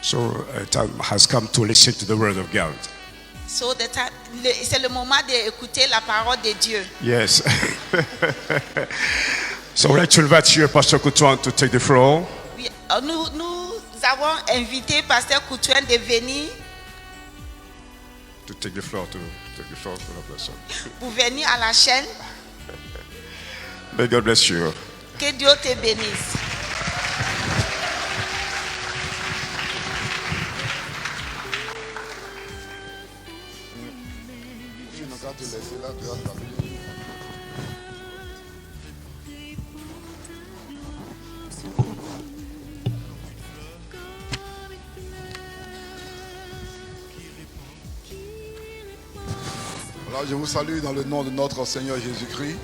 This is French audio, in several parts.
So time has come to listen to the word of God. So c'est le moment d'écouter la parole de Dieu. Yes. So I'd like to invite you, Pastor Kutuan, to take the floor. Oui, nous avons invité Pasteur Coutouin de venir To take the floor, to take the floor for the blessing. pour venir à la chaîne. May God bless you. Que Dieu te bénisse. Alors, je vous salue dans le nom de notre Seigneur Jésus-Christ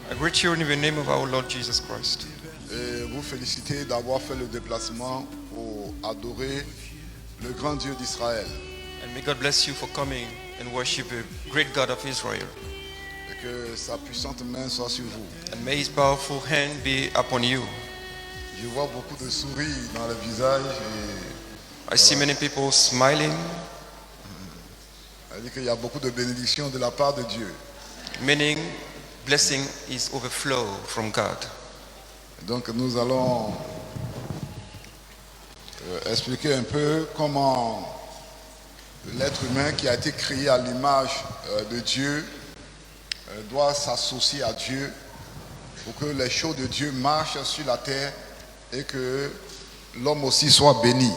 I greet you in the name of our Lord Jesus Christ. et vous féliciter d'avoir fait le déplacement pour adorer le grand Dieu d'Israël. And may God bless you for coming and worship the great God of Israel. Et que sa puissante main soit sur vous. And may his powerful hand be upon you. Je vois beaucoup de sourires dans le visage et I see many people smiling, elle dit qu'il y a beaucoup de bénédictions de la part de Dieu. meaning blessing is overflow from God. Donc nous allons expliquer un peu comment l'être humain qui a été créé à l'image de Dieu doit s'associer à Dieu pour que les choses de Dieu marchent sur la terre et que l'homme aussi soit béni.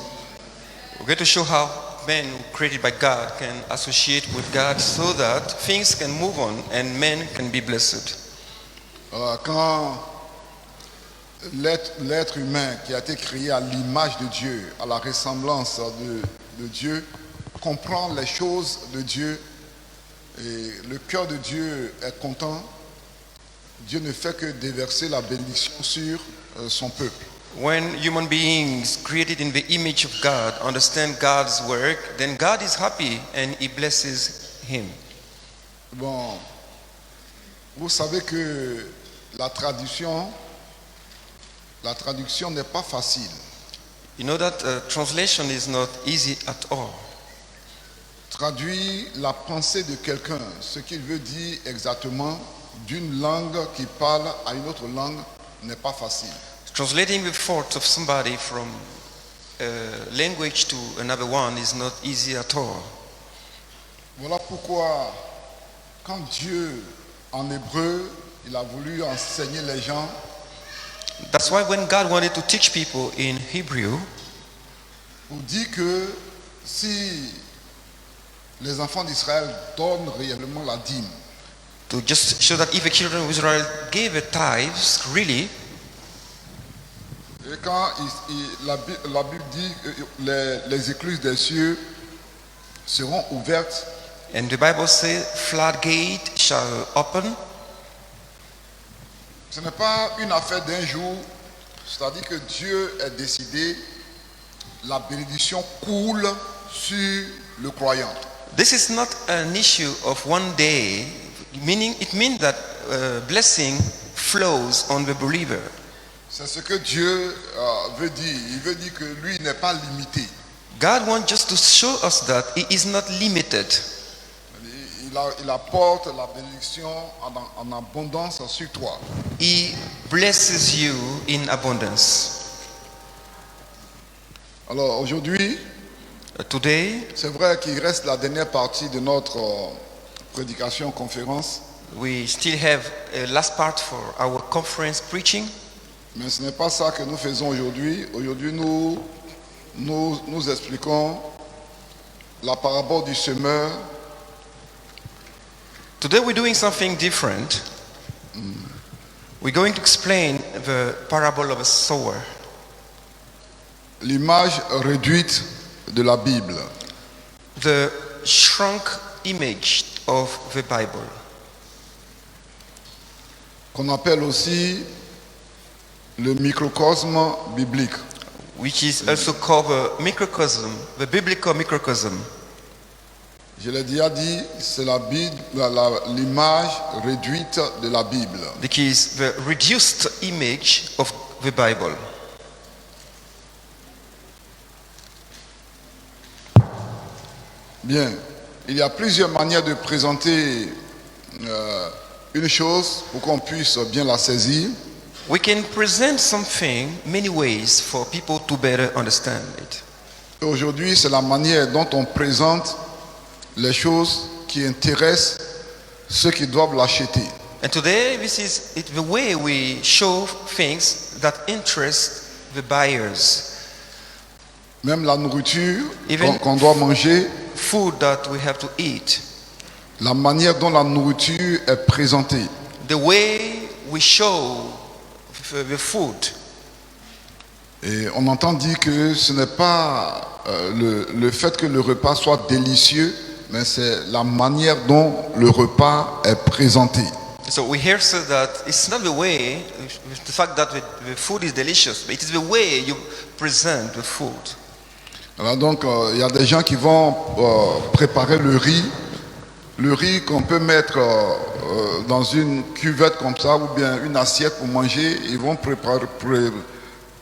We're going to show how men created by God can associate with God so that things can move on and men can be blessed. Quand l'être humain qui a été créé à l'image de Dieu, à la ressemblance de Dieu, comprend les choses de Dieu et le cœur de Dieu est content, Dieu ne fait que déverser la bénédiction sur son peuple. When human beings created in the image of God understand God's work, then God is happy and he blesses him. Bon, vous savez que la traduction n'est pas facile. You know that translation is not easy at all. Traduire la pensée de quelqu'un, ce qu'il veut dire exactement d'une langue qui parle à une autre langue n'est pas facile. Translating the thoughts of somebody from a language to another one is not easy at all. Voilà pourquoi quand Dieu en hébreu, il a voulu enseigner les gens, That's why when God wanted to teach people in Hebrew, pour dire que si les enfants d'Israël donnent réellement la dîme, to just show that if the children of Israel gave the tithes, really, et quand la Bible dit que les écluses des cieux seront ouvertes, and the Bible says, floodgate shall open. ce n'est pas une affaire d'un jour, c'est-à-dire que Dieu est décidé, la bénédiction coule sur le croyant. This is not an issue of one day, meaning it means that blessing flows on the believer. C'est ce que Dieu veut dire. Il veut dire que lui n'est pas limité. God wants just to show us that he is not limited. Il apporte la bénédiction en abondance sur toi. He blesses you in abundance. Alors aujourd'hui, Today, c'est vrai qu'il reste la dernière partie de notre prédication, conférence, we still have a last part for our conference preaching. mais ce n'est pas ça que nous faisons aujourd'hui. Aujourd'hui, nous expliquons la parabole du semeur. Today we're doing something different. We're going to explain the parable of a sower. L'image réduite de la Bible. The shrunk image of the Bible. Qu'on appelle aussi le microcosme biblique. Which is also called the microcosm, the biblical microcosm. Je l'ai déjà dit, c'est l'image réduite de la Bible. Which is the reduced image of the Bible. Bien, il y a plusieurs manières de présenter une chose pour qu'on puisse bien la saisir. We can present something many ways for people to better understand it. Et aujourd'hui, c'est la manière dont on présente les choses qui intéressent ceux qui doivent l'acheter. And today, this is the way we show things that interest the buyers. Même la nourriture Even- qu'on doit manger, Food that we have to eat. la manière dont la nourriture est présentée. The way we show the food. Et on entend dire que ce n'est pas le fait que le repas soit délicieux, mais c'est la manière dont le repas est présenté. So we hear so that it's not the way, the fact that the food is delicious, but it is the way you present the food. Alors donc, il y a des gens qui vont préparer le riz qu'on peut mettre dans une cuvette comme ça, ou bien une assiette pour manger. Ils vont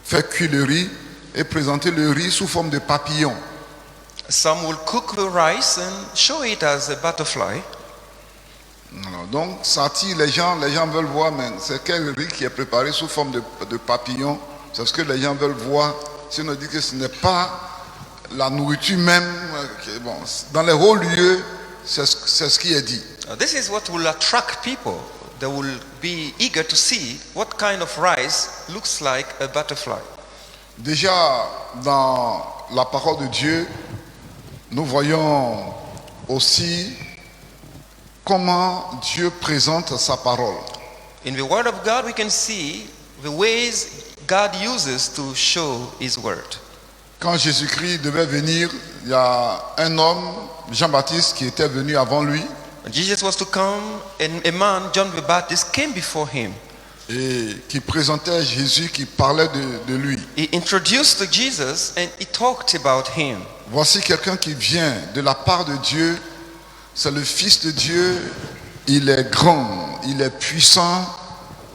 faire cuire le riz et présenter le riz sous forme de papillon. Some will cook the rice and show it as a butterfly. Alors, donc, ça attire les gens veulent voir, mais c'est quel riz qui est préparé sous forme de papillon. C'est ce que les gens veulent voir. Si on dit que ce n'est pas la nourriture même, bon, dans les hauts lieux, c'est ce qui est dit. This is what will attract people. They will be eager to see what kind of rice looks like a butterfly. Déjà, dans la parole de Dieu, nous voyons aussi comment Dieu présente sa parole. In the Word of God, we can see the ways God uses to show His Word. Quand Jésus-Christ devait venir, il y a un homme, Jean-Baptiste, qui était venu avant lui When Jesus was to come, and a man, John the Baptist, came before him. et qui présentait Jésus, qui parlait de lui. He introduced to Jesus and he talked about him. Voici quelqu'un qui vient de la part de Dieu, c'est le Fils de Dieu, il est grand, il est puissant.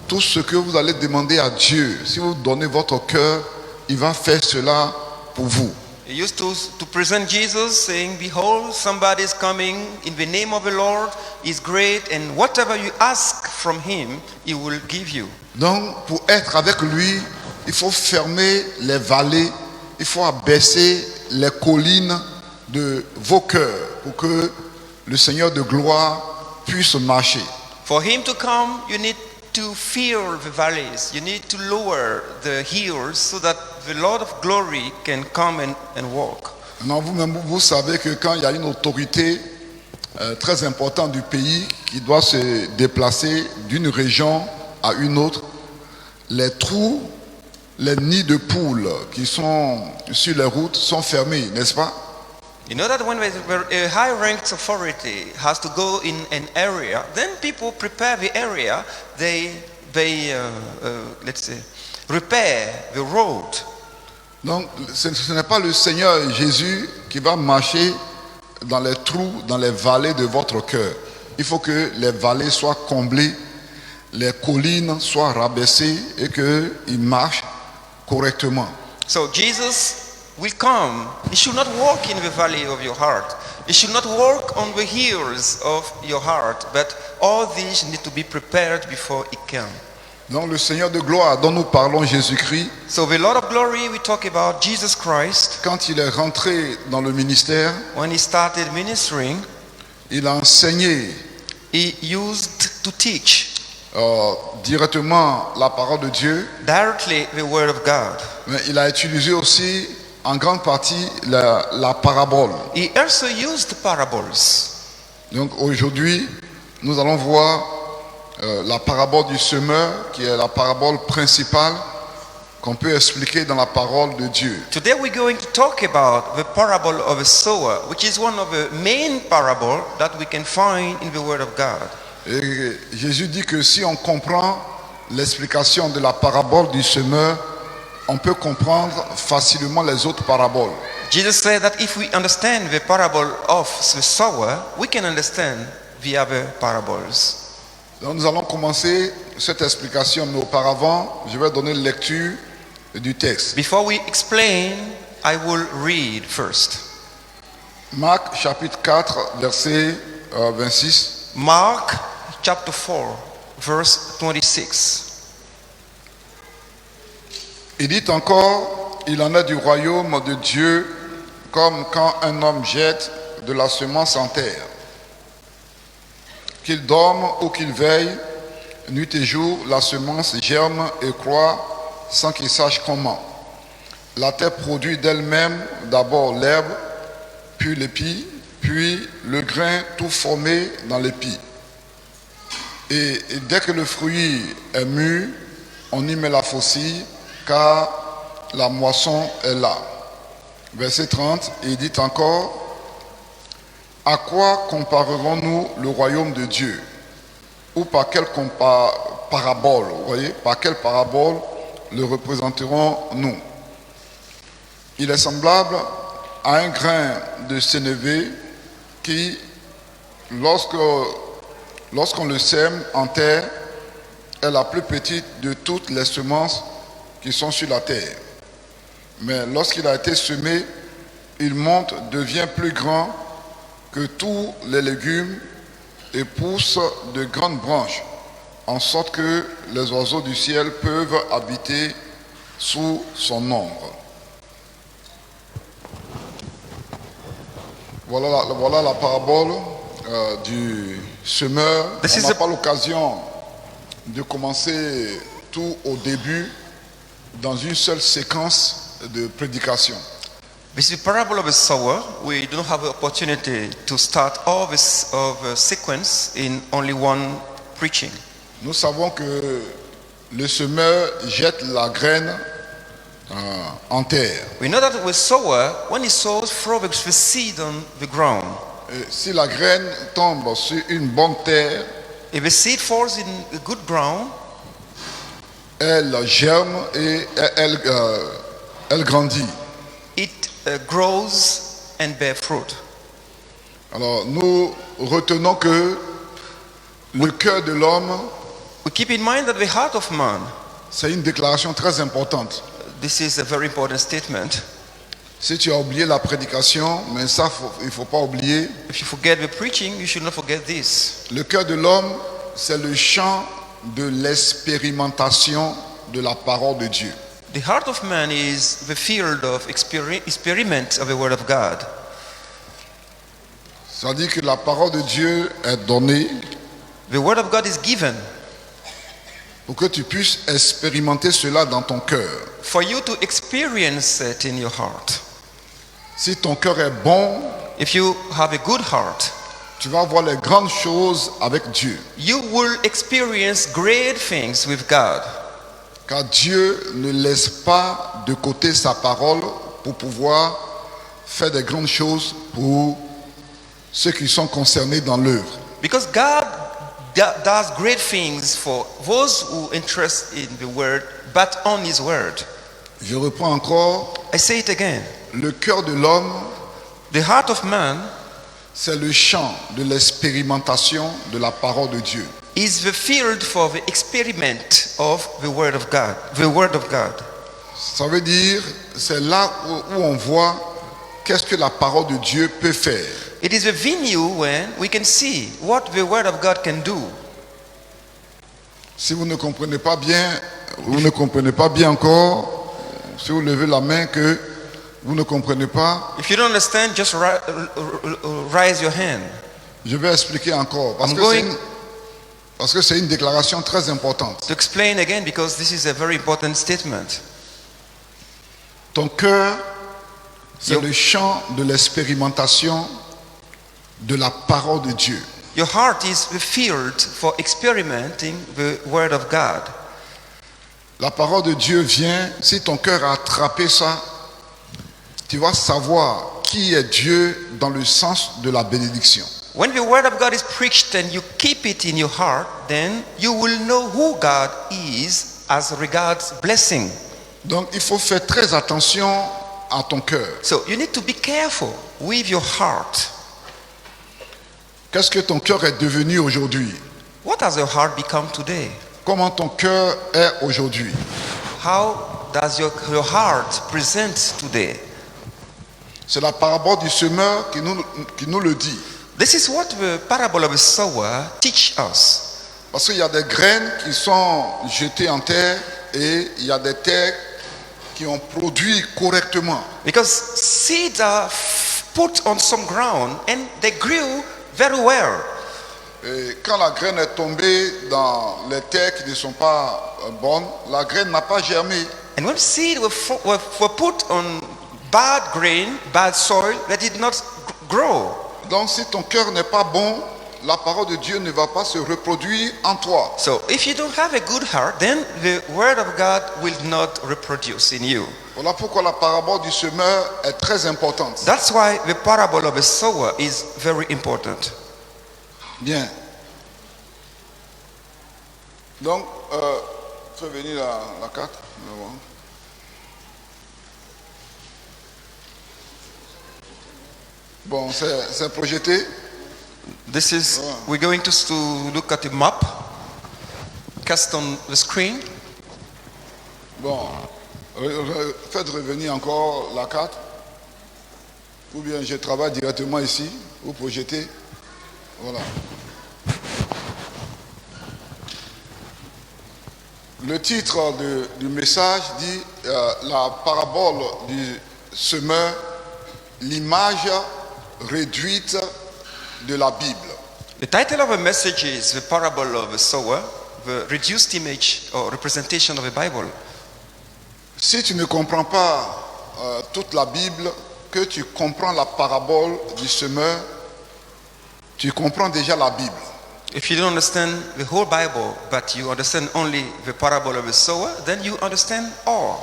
Tout ce que vous allez demander à Dieu, si vous donnez votre cœur, il va faire cela pour vous. He used to present Jesus, saying, "Behold, somebody is coming in the name of the Lord. He's great, and whatever you ask from him, he will give you." Donc, pour être avec lui, il faut fermer les vallées, il faut abaisser les collines de vos cœurs pour que le Seigneur de gloire puisse marcher. For him to come, you need to fill the valleys. You need to lower the hills so that the Lord of glory can come and walk. Maintenant, vous-même, vous savez que quand il y a une autorité très importante du pays qui doit se déplacer d'une région à une autre, les trous, les nids de poules qui sont sur les routes sont fermés, n'est-ce pas? You know that when a high-ranked authority has to go in an area, then people prepare the area. They let's say, repair the road. Donc, ce n'est pas le Seigneur Jésus qui va marcher dans les trous, dans les vallées de votre cœur. Il faut que les vallées soient comblées, les collines soient rabaissées et qu'il marche correctement. So Jesus will come. He should not walk in the valley of your heart. He should not walk on the hills of your heart. But all these need to be prepared before He comes. Donc le Seigneur de gloire dont nous parlons, Jésus-Christ, So the Lord of glory, we talk about Jesus Christ. quand il est rentré dans le ministère, When He started ministering, il a enseigné He used to teach directement la parole de Dieu, directly the word of God. mais il a utilisé aussi en grande partie la parabole. He also used parables. Donc aujourd'hui, nous allons voir la parabole du semeur, qui est la parabole principale qu'on peut expliquer dans la parole de Dieu. Today we're going to talk about the parable of a sower, which is one of the main parables that we can find in the word of God. Et Jésus dit que si on comprend l'explication de la parabole du semeur, on peut comprendre facilement les autres paraboles. Jesus said that if we understand the parable of the sower, we can understand the other parables. Donc nous allons commencer cette explication, mais auparavant, je vais donner lecture du texte. Before we explain, I will read first. Marc chapitre 4, verset 26. Mark chapter 4, verse 26. Il dit encore, il en est du royaume de Dieu comme quand un homme jette de la semence en terre. Qu'il dorme ou qu'il veille, nuit et jour, la semence germe et croît sans qu'il sache comment. La terre produit d'elle-même d'abord l'herbe, puis l'épi, puis le grain tout formé dans l'épi. Et dès que le fruit est mûr, on y met la faucille, car la moisson est là. Verset 30, il dit encore, à quoi comparerons-nous le royaume de Dieu? Ou par quelle parabole, vous voyez, par quelle parabole le représenterons-nous? Il est semblable à un grain de sénévé qui, lorsqu'on le sème en terre, est la plus petite de toutes les semences qui sont sur la terre. Mais lorsqu'il a été semé, il monte, devient plus grand que tous les légumes et pousse de grandes branches, en sorte que les oiseaux du ciel peuvent habiter sous son ombre. Voilà la parabole du semeur. On n'a pas l'occasion de commencer tout au début dans une seule séquence de prédication. This is the parable of a sower. We don't have the opportunity to start all this of a sequence in only one preaching. Nous savons que le semeur jette la graine en terre. We know that the sower, when he sows, throws the seed on the ground. Et si la graine tombe sur une bonne terre, If the seed falls in a good ground, elle germe et elle grandit. it grows and bears fruit. Alors nous retenons que le cœur de l'homme, We keep in mind that the heart of man, c'est une déclaration très importante. this is a very important statement. Si tu as oublié la prédication, mais ça, il ne faut pas oublier. If you forget the preaching, you should not forget this. Le cœur de l'homme, c'est le champ de l'expérimentation de la parole de Dieu. The heart of man is the field of experiment of the word of God. Ça dit que la parole de Dieu est donnée The word of God is given pour que tu puisses expérimenter cela dans ton cœur. for you to experience it in your heart. Si ton cœur est bon, If you have a good heart, tu vas voir les grandes choses avec Dieu. you will experience great things with God. Car Dieu ne laisse pas de côté sa parole pour pouvoir faire des grandes choses pour ceux qui sont concernés dans l'œuvre. Because God does great things for those who are interested in the word, but on his word. Je reprends encore, I say it again. le cœur de l'homme, The heart of man c'est le champ de l'expérimentation de la parole de Dieu. is the field for the experiment of the word of God. The word of God. Ça veut dire, c'est là où on voit qu'est-ce que la parole de Dieu peut faire. It is the venue when we can see what the word of God can do. Si vous ne comprenez pas bien, vous ne comprenez pas bien encore, si vous levez la main que vous ne comprenez pas, If you don't understand, just raise your hand. je vais expliquer encore. I'm going Parce que c'est une déclaration très importante. to explain again because this is a very important statement. Ton cœur, c'est Yo- le champ de l'expérimentation de la parole de Dieu. Your heart is the field for experimenting the word of God. La parole de Dieu vient, si ton cœur a attrapé ça, tu vas savoir qui est Dieu dans le sens de la bénédiction. When the word of God is preached and you keep it in your heart, then you will know who God is as regards blessing. Donc il faut faire très attention à ton cœur. So you need to be careful with your heart. Qu'est-ce que ton cœur est devenu aujourd'hui? What has your heart become today? Comment ton cœur est aujourd'hui? How does your heart present today? C'est la parabole du semeur qui nous le dit. This is what the parable of the sower teach us. Parce qu'il y a des graines qui sont jetées en terre et il y a des terres qui ont produit correctement. Because seeds are put on some ground and they grew very well. Et quand la graine est tombée dans les terres qui ne sont pas bonnes, la graine n'a pas germé. And when seed were put on bad grain, bad soil, they did not grow. Donc si ton cœur n'est pas bon, la parole de Dieu ne va pas se reproduire en toi. So if you don't have a good heart, then the word of God will not reproduce in you. Voilà pourquoi la parabole du semeur est très importante. That's why the parable of a sower is very important. Bien. Donc, fais venir la carte. Bon, c'est projeté. This is, we're going to look at the map cast on the screen. Bon, faites revenir encore la carte. Ou bien je travaille directement ici, vous projetez. Voilà. Le titre du message dit la parabole du semeur, l'image réduite de la Bible. The title of the message is the parable of the sower, the reduced image or representation of the Bible. Si tu ne comprends pas toute la Bible, que tu comprends la parabole du semeur, tu comprends déjà la Bible. If you don't understand the whole Bible, but you understand only the parable of the sower, then you understand all.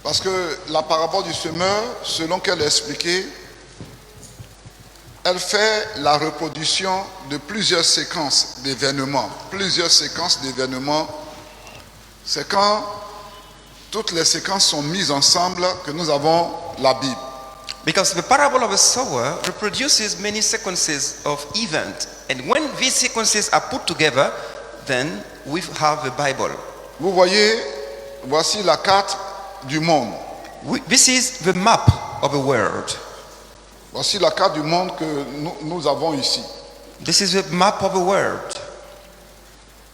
Parce que la parabole du semeur, selon qu'elle est expliquée, elle fait la reproduction de plusieurs séquences d'événements. Plusieurs séquences d'événements. C'est quand toutes les séquences sont mises ensemble que nous avons la Bible. Because the parable of a sower reproduces many sequences of events. And when these sequences are put together, then we have the Bible. Vous voyez, voici la carte du monde. This is the map of the world. Voici la carte du monde que nous avons ici. This is the map of the world.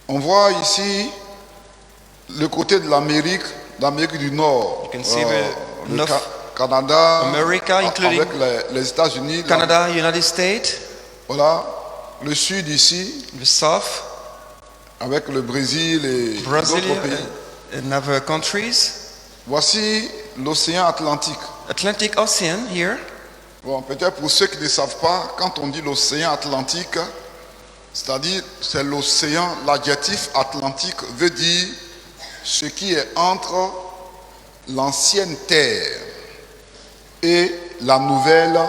On voit ici le côté de l'Amérique du Nord. You can see the le North Canada, America, including avec les États-Unis. Canada, United States. Voilà, le sud ici, The south, avec le Brésil et Brazil d'autres pays. and other countries. Voici l'océan Atlantique. Atlantic Ocean here. Bon, peut-être pour ceux qui ne savent pas, quand on dit l'océan Atlantique, c'est-à-dire c'est l'océan, l'adjectif Atlantique veut dire ce qui est entre l'ancienne terre et la nouvelle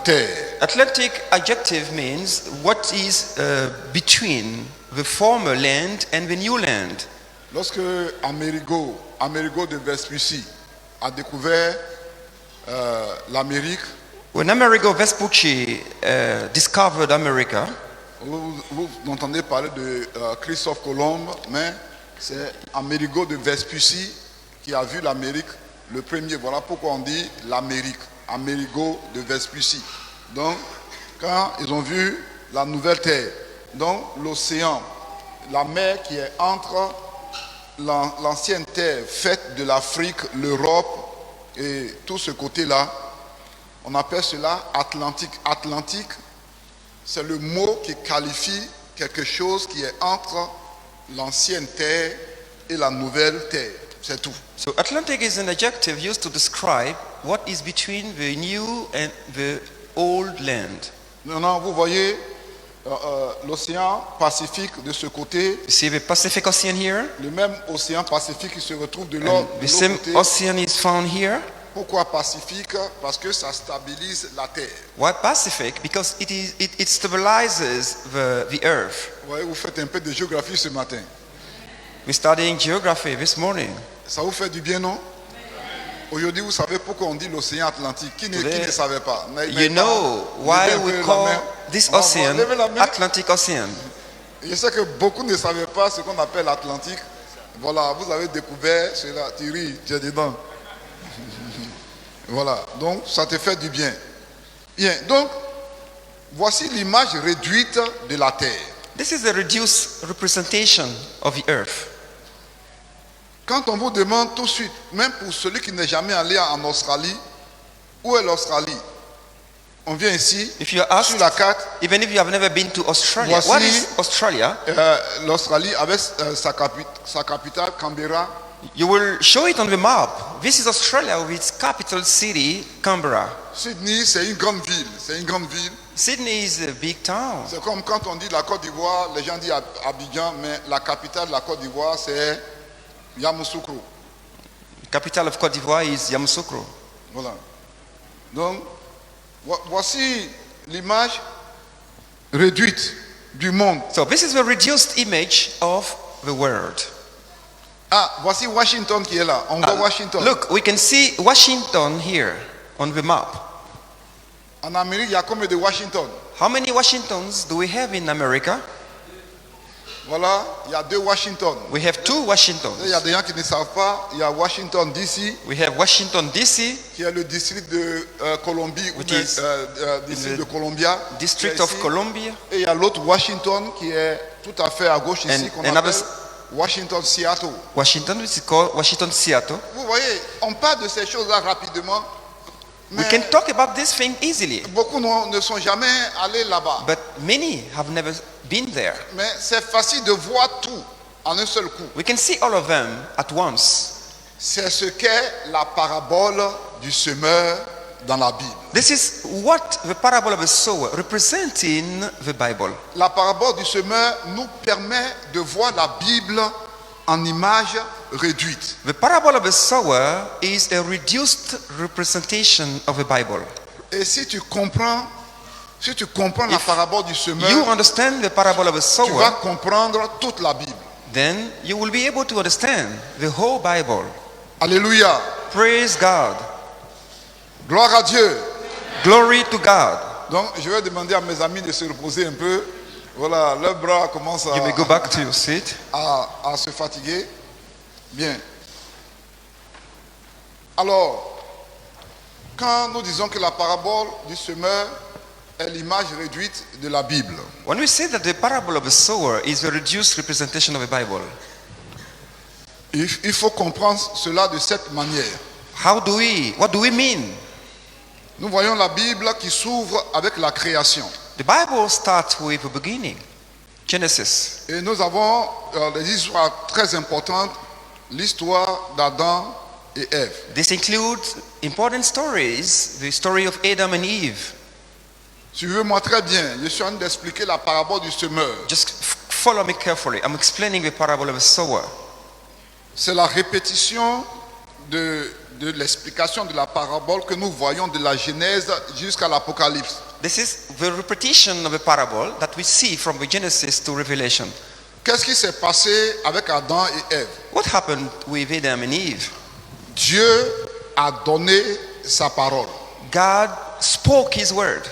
terre. Atlantic adjective means what is between the former land and the new land. Lorsque Amerigo de Vespucci a découvert l'Amérique, When Amerigo Vespucci discovered America, vous entendez parler de Christophe Colomb, mais c'est Amerigo de Vespucci qui a vu l'Amérique le premier. Voilà pourquoi on dit l'Amérique, Amerigo de Vespucci. Donc, quand ils ont vu la nouvelle terre, donc l'océan, la mer qui est entre l'ancienne terre faite de l'Afrique, l'Europe et tout ce côté-là, on appelle cela Atlantique. Atlantique, c'est le mot qui qualifie quelque chose qui est entre l'ancienne terre et la nouvelle terre. C'est tout. so Atlantic is an adjective used to describe what is between the new and the old land. Maintenant, vous voyez l'océan Pacifique de ce côté, You see the Pacific Ocean here? le même océan Pacifique qui se retrouve de And l'autre the same côté. ocean is found here. Pourquoi Pacifique? Parce que ça stabilise la terre. Why Pacific? Because it stabilizes the earth. Ouais, vous faites un peu de géographie ce matin. We're studying geography this morning. Ça vous fait du bien, non? Aujourd'hui, vous savez pourquoi on dit l'océan Atlantique. Qui ne savait pas? You know why we call this ocean Levez la main. Atlantic Ocean. Je sais que beaucoup ne savaient pas ce qu'on appelle l'Atlantique. Voilà, vous avez découvert cela. Tu ris, tu es dedans. Voilà, donc ça te fait du bien. Bien, donc voici l'image réduite de la terre. This is a reduced representation of the earth. Quand on vous demande tout de suite, même pour celui qui n'est jamais allé en Australie, où est l'Australie? On vient ici, If you are sur asked, la carte, even if you have never been to Australia, Voici- what is Australia? l'Australie avec sa capitale Canberra. You will show it on the map. This is Australia with its capital city, Canberra. Sydney, c'est une grande ville. C'est une grande ville. Sydney is a big town. C'est comme quand on dit la Côte d'Ivoire, les gens disent Abidjan, mais la capitale de la Côte d'Ivoire, c'est Yamoussoukro. The capital of Côte d'Ivoire is Yamoussoukro. Voilà. Donc, voici l'image réduite du monde. So this is a reduced image of the world. Ah, voici Washington qui est là. On voit Washington. Look, we can see Washington here on the map. En Amérique, il y a combien de Washington? How many Washingtons do we have in America? Voilà, il y a 2 Washington. We have 2 Washingtons. Il y a des gens qui ne savent pas. Il y a Washington DC, We have Washington DC, qui est le district de Columbie, ou Which bien, is district the de Columbia. District qui est of ici. Columbia, Et il y a l'autre Washington qui est tout à fait à gauche ici, And qu'on another- appelle Washington Seattle. Washington, which is called Washington Seattle. Vous voyez, on parle de ces choses-là rapidement, We mais can talk about this thing easily, beaucoup ne sont jamais allés là-bas. but many have never been there. Mais c'est facile de voir tout en un seul coup. We can see all of them at once. C'est ce qu'est la parabole du semeur dans la Bible. This is what the parable of the sower represents in the Bible. La parabole du semeur nous permet de voir la Bible en image réduite. The parable of the sower is a reduced representation of the Bible. Et si tu comprends la If parabole du You semeur, understand the parable of the tu vas sower, comprendre toute la Bible. then you will be able to understand the whole Bible. Alléluia. Praise God. Gloire à Dieu. Glory to God. Donc, je vais demander à mes amis de se reposer un peu. Voilà, leurs bras commencent You may go back to your seat. à se fatiguer. Bien. Alors, quand nous disons que la parabole du semeur est l'image réduite de la Bible, When we say that the parable of the sower is a reduced representation of the Bible, il faut comprendre cela de cette manière. what do we mean? Nous voyons la Bible qui s'ouvre avec la création. The Bible starts with the beginning, Genesis. Et nous avons des histoires très importantes, l'histoire d'Adam et Ève. This includes important stories, the story of Adam and Eve. Suivez-moi très bien, je suis en train d'expliquer la parabole du semeur. Just follow me carefully. I'm explaining the parable of the sower. C'est la répétition de l'explication de la parabole que nous voyons de la Genèse jusqu'à l'Apocalypse. This is the repetition of a parable that we see from the Genesis to Revelation. Qu'est-ce qui s'est passé avec Adam et Ève? What happened with Adam and Eve? Dieu a donné sa parole. God spoke his word.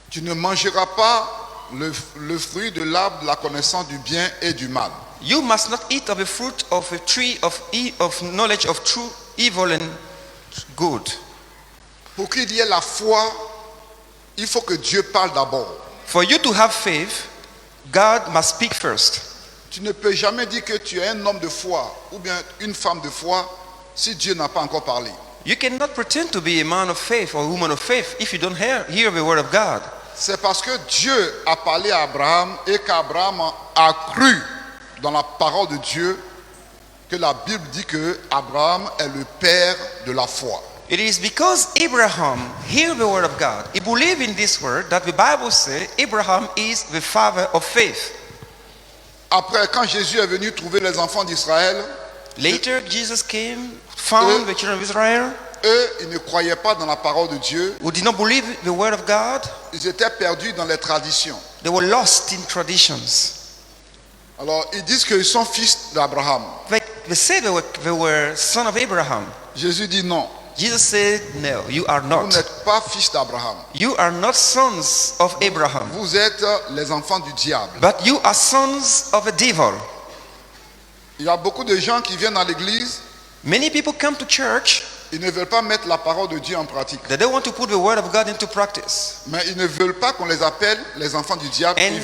Tu ne mangeras pas le fruit de l'arbre de la connaissance du bien et du mal. You must not eat of the fruit of a tree of knowledge of true evil and good. Pour qu'il y ait la foi, il faut que Dieu parle d'abord. For you to have faith, God must speak first. Tu ne peux jamais dire que tu es un homme de foi ou bien une femme de foi si Dieu n'a pas encore parlé. You cannot pretend to be a man of faith or a woman of faith if you don't hear the word of God. C'est parce que Dieu a parlé à Abraham et qu'Abraham a cru dans la parole de Dieu que la Bible dit que Abraham est le père de la foi. It is because Abraham heard the word of God, he believed in this word, that the Bible says Abraham is the father of faith. Après, quand Jésus est venu trouver les enfants d'Israël, Later, Jesus came, found the children of Israel eux, ils ne croyaient pas dans la parole de Dieu. who did not believe the word of God. Ils étaient perdus dans les traditions. They were lost in traditions. Alors, ils disent qu'ils sont fils d'Abraham. They said they were son of Abraham. Jésus dit non, Jesus said, no, you are vous not. n'êtes pas fils d'Abraham. You are not sons of Abraham, Vous êtes les enfants du diable. but you are sons of a devil. Il y a beaucoup de gens qui viennent à l'église Many people come to church Ils ne veulent pas mettre la parole de Dieu en pratique. They don't want to put the word of God into practice. Mais ils ne veulent pas qu'on les appelle les enfants du diable. And-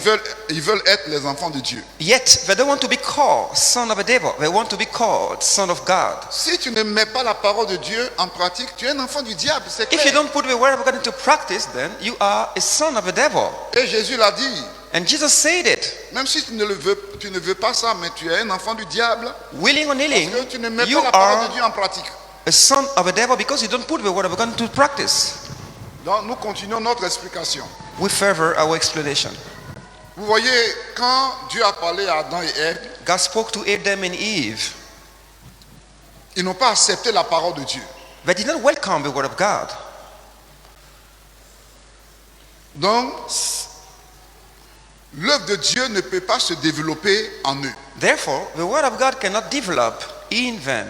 Ils veulent être les enfants de Dieu. Yet they don't want to be called son of a devil. They want to be called son of God. Si tu ne mets pas la parole de Dieu en pratique, tu es un enfant du diable, c'est If you clair. don't put the word of God into practice, then you are a son of a devil. Et Jésus l'a dit. And Jesus said it. Même si tu ne veux pas ça, mais tu es un enfant du diable, Willing or nilling, parce que tu ne mets you pas la parole de are Dieu en pratique. a son of a devil because you don't put the word of God into practice. Donc nous continuons notre explication. We favor our explanation. Vous voyez, quand Dieu a parlé à Adam et Ève, God spoke to Adam and Eve. ils n'ont pas accepté la parole de Dieu. They did not welcome the word of God. Donc, l'œuvre de Dieu ne peut pas se développer en eux. Therefore, the word of God cannot develop in them.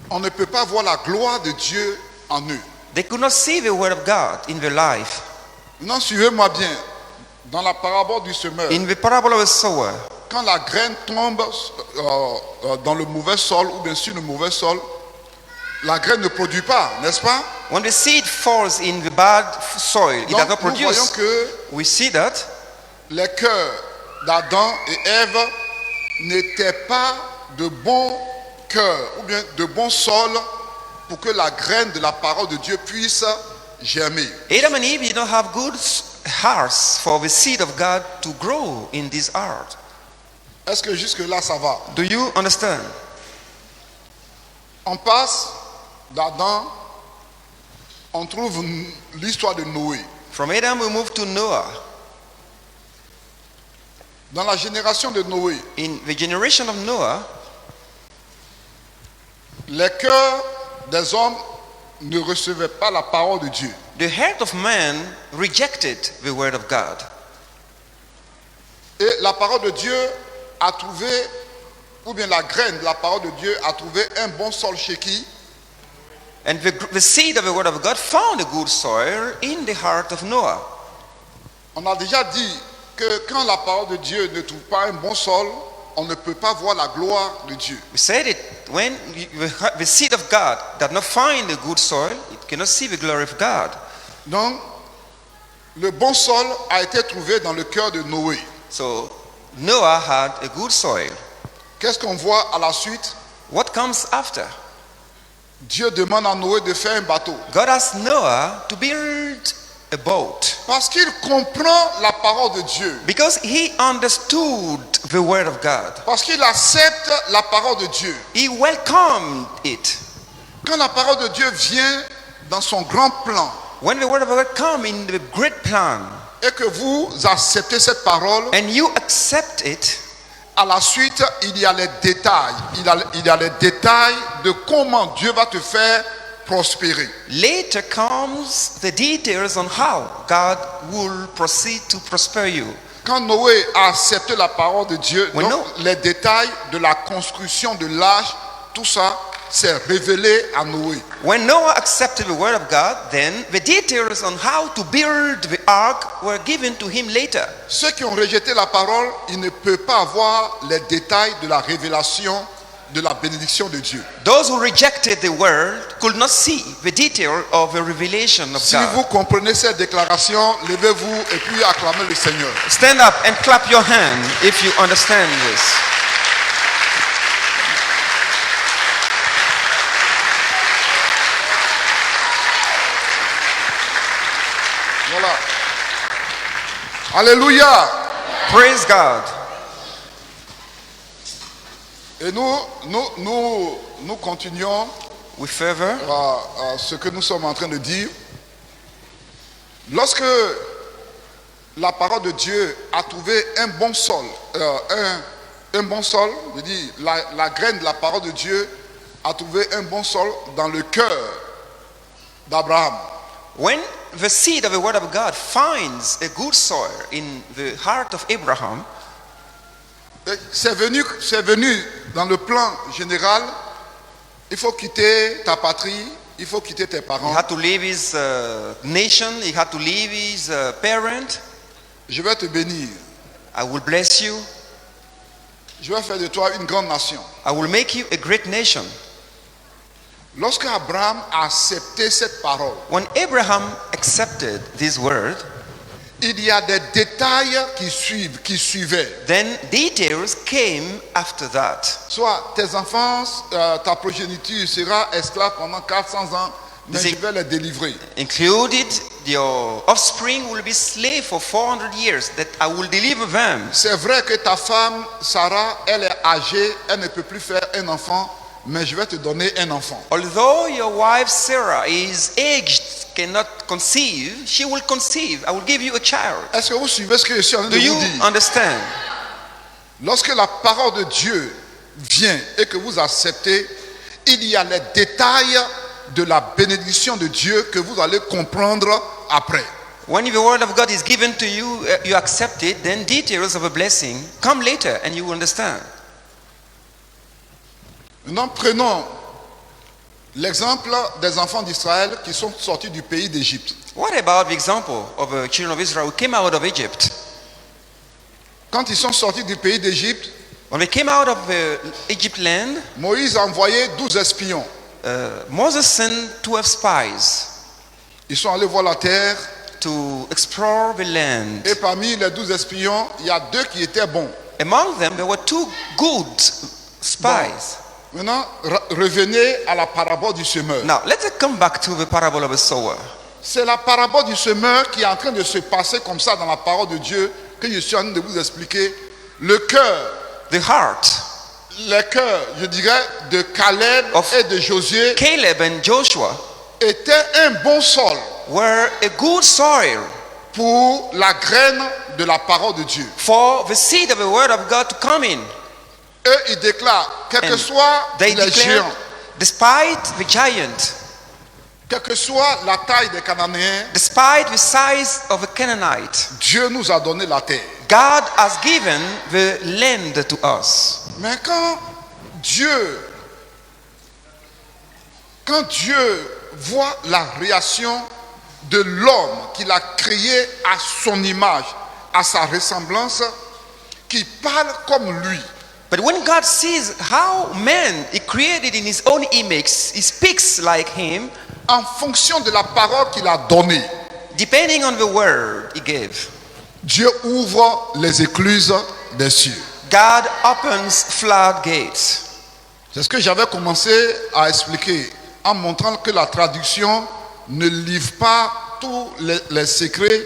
On ne peut pas voir la gloire de Dieu en eux. They could not see the word of God in their life. Non, suivez-moi bien. Dans la parabole du semeur, In the parable of the sower, quand la graine tombe dans le mauvais sol ou bien sur le mauvais sol, la graine ne produit pas, n'est-ce pas? when the seed falls in the bad soil, it does not Donc, nous voyons produce. que We see that les cœurs d'Adam et Ève n'étaient pas de bons cœurs ou bien de bons sols pour que la graine de la parole de Dieu puisse germer. Adam and Eve did not have good hearts for the seed of God to grow in this heart. Est-ce que jusque-là ça va? Do you understand? On passe d'Adam, on trouve l'histoire de Noé. From Adam we move to Noah. Dans la génération de Noé, In the generation of Noah, les cœurs des hommes ne recevaient pas la parole de Dieu. the heart of man rejected the word of God. Et la parole de Dieu a trouvé, ou bien la graine de la parole de Dieu a trouvé un bon sol chez qui? And the seed of the word of God found a good soil in the heart of Noah. On a déjà dit que quand la parole de Dieu ne trouve pas un bon sol, on ne peut pas voir la gloire de Dieu. We said it, when the seed of God does not find a good soil, it cannot see the glory of God. Donc, le bon sol a été trouvé dans le cœur de Noé. So Noah had a good soil. Qu'est-ce qu'on voit à la suite? What comes after? Dieu demande à Noé de faire un bateau. God asked Noah to build a boat Parce qu'il comprend la parole de Dieu. because he understood the word of God. Parce qu'il accepte la parole de Dieu. He welcomed it. Quand la parole de Dieu vient dans son grand plan When the word of God comes in the great plan et que vous acceptez cette parole, and you accept it, à la suite, il y a les détails. Il y a les détails de comment Dieu va te faire prospérer. later comes the details on how God will proceed to prosper you. Quand Noé a accepté la parole de Dieu, When donc les détails de la construction de l'arche, tout ça s'est révélé à Noé. When Noah accepted the word of God, then the details on how to build the ark were given to him later. Ceux qui ont rejeté la parole, ils ne peuvent pas avoir les détails de la révélation de la bénédiction de Dieu. Those who rejected the word could not see the detail of the revelation of Si God. vous comprenez cette déclaration, levez-vous et puis acclamez le Seigneur. Stand up and clap your hand if you understand this. Voilà. Alléluia. Praise God. Et nous continuons We favor à ce que nous sommes en train de dire. Lorsque la parole de Dieu a trouvé un bon sol, un bon sol, je dis la graine de la parole de Dieu a trouvé un bon sol dans le cœur d'Abraham. when the seed of the word of God finds a good soil in the heart of Abraham, C'est venu dans le plan général. Il faut quitter ta patrie, il faut quitter tes he parents. had to leave his nation, he had to leave his parent. Je vais te bénir. I will bless you. Je vais faire de toi une grande nation. I will make you a great nation. Lorsque Abraham a accepté cette parole, When Abraham accepted this word, il y a des détails qui suivaient. then details came after that. Soit tes enfants, ta progéniture sera esclave pendant 400 ans, mais C'est- je vais les délivrer. Included, your offspring will be slave for 400 years, that I will deliver them. C'est vrai que ta femme, Sarah, elle est âgée, elle ne peut plus faire un enfant, mais je vais te donner un enfant. Although your wife Sarah is aged, cannot conceive, she will conceive. I will give you a child. Est-ce que vous suivez ce que je suis en train Do de you vous dire? understand? Lorsque la parole de Dieu vient et que vous acceptez, il y a les détails de la bénédiction de Dieu que vous allez comprendre après. When the word of God is given to you, you accept it, then details of a blessing come later and you will understand. Maintenant, prenons l'exemple des enfants d'Israël qui sont sortis du pays d'Égypte. What about the example of the children of Israel who came out of Egypt? Quand ils sont sortis du pays d'Égypte, When they came out of Egypt land, Moïse a envoyé 12 espions. Moses sent 12 spies Ils sont allés voir la terre to explore the land. et parmi les 12 espions, il y a 2 qui étaient bons. Among them, there were 2 good spies. Maintenant, revenez à la parabole du semeur. Now, let's come back to the parable of a sower. C'est la parabole du semeur qui est en train de se passer comme ça dans la parole de Dieu que je suis en train de vous expliquer. Le cœur, The heart les cœurs, je dirais, de Caleb Of- et de Josué Caleb and Joshua était un bon sol were a good soil pour la graine de la parole de Dieu. for the seed of the word of God to come in. Eux, ils déclarent, quel que And soit they les declared, géants, despite the giant, quelle que soit la taille des Cananéens, despite the size of a Canaanite, Dieu nous a donné la terre. God has given the land to us. Mais quand Dieu voit la réaction de l'homme qu'il a créé à son image, à sa ressemblance, qui parle comme lui, But when God sees how man is created in his own image, he speaks like him, en fonction de la parole qu'il a donnée, depending on the word he gave. Dieu ouvre les écluses des cieux. God opens floodgates. C'est ce que j'avais commencé à expliquer en montrant que la traduction ne livre pas tous les secrets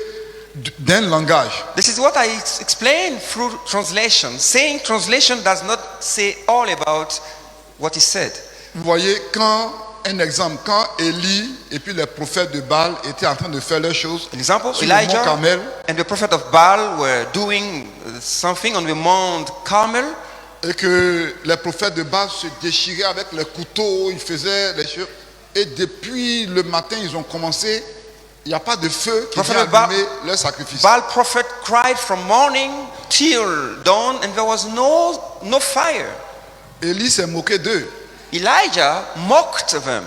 d'un langage. This is what I explained through translation. Saying translation does not say all about what is said. Vous voyez, un exemple, quand Élie et puis les prophètes de Baal étaient en train de faire leurs choses An example, sur le mont Elijah Carmel, and the prophet of Baal were doing something on the Mount Carmel, et que les prophètes de Baal se déchiraient avec les couteaux, ils faisaient les choses. Et depuis le matin, ils ont commencé, il n'y a pas de feu qui Prophet vient of Baal- allumer leur sacrifice. Baal prophet cried from morning till dawn and there was no fire. Élie s'est moqué d'eux. Elijah mocked them.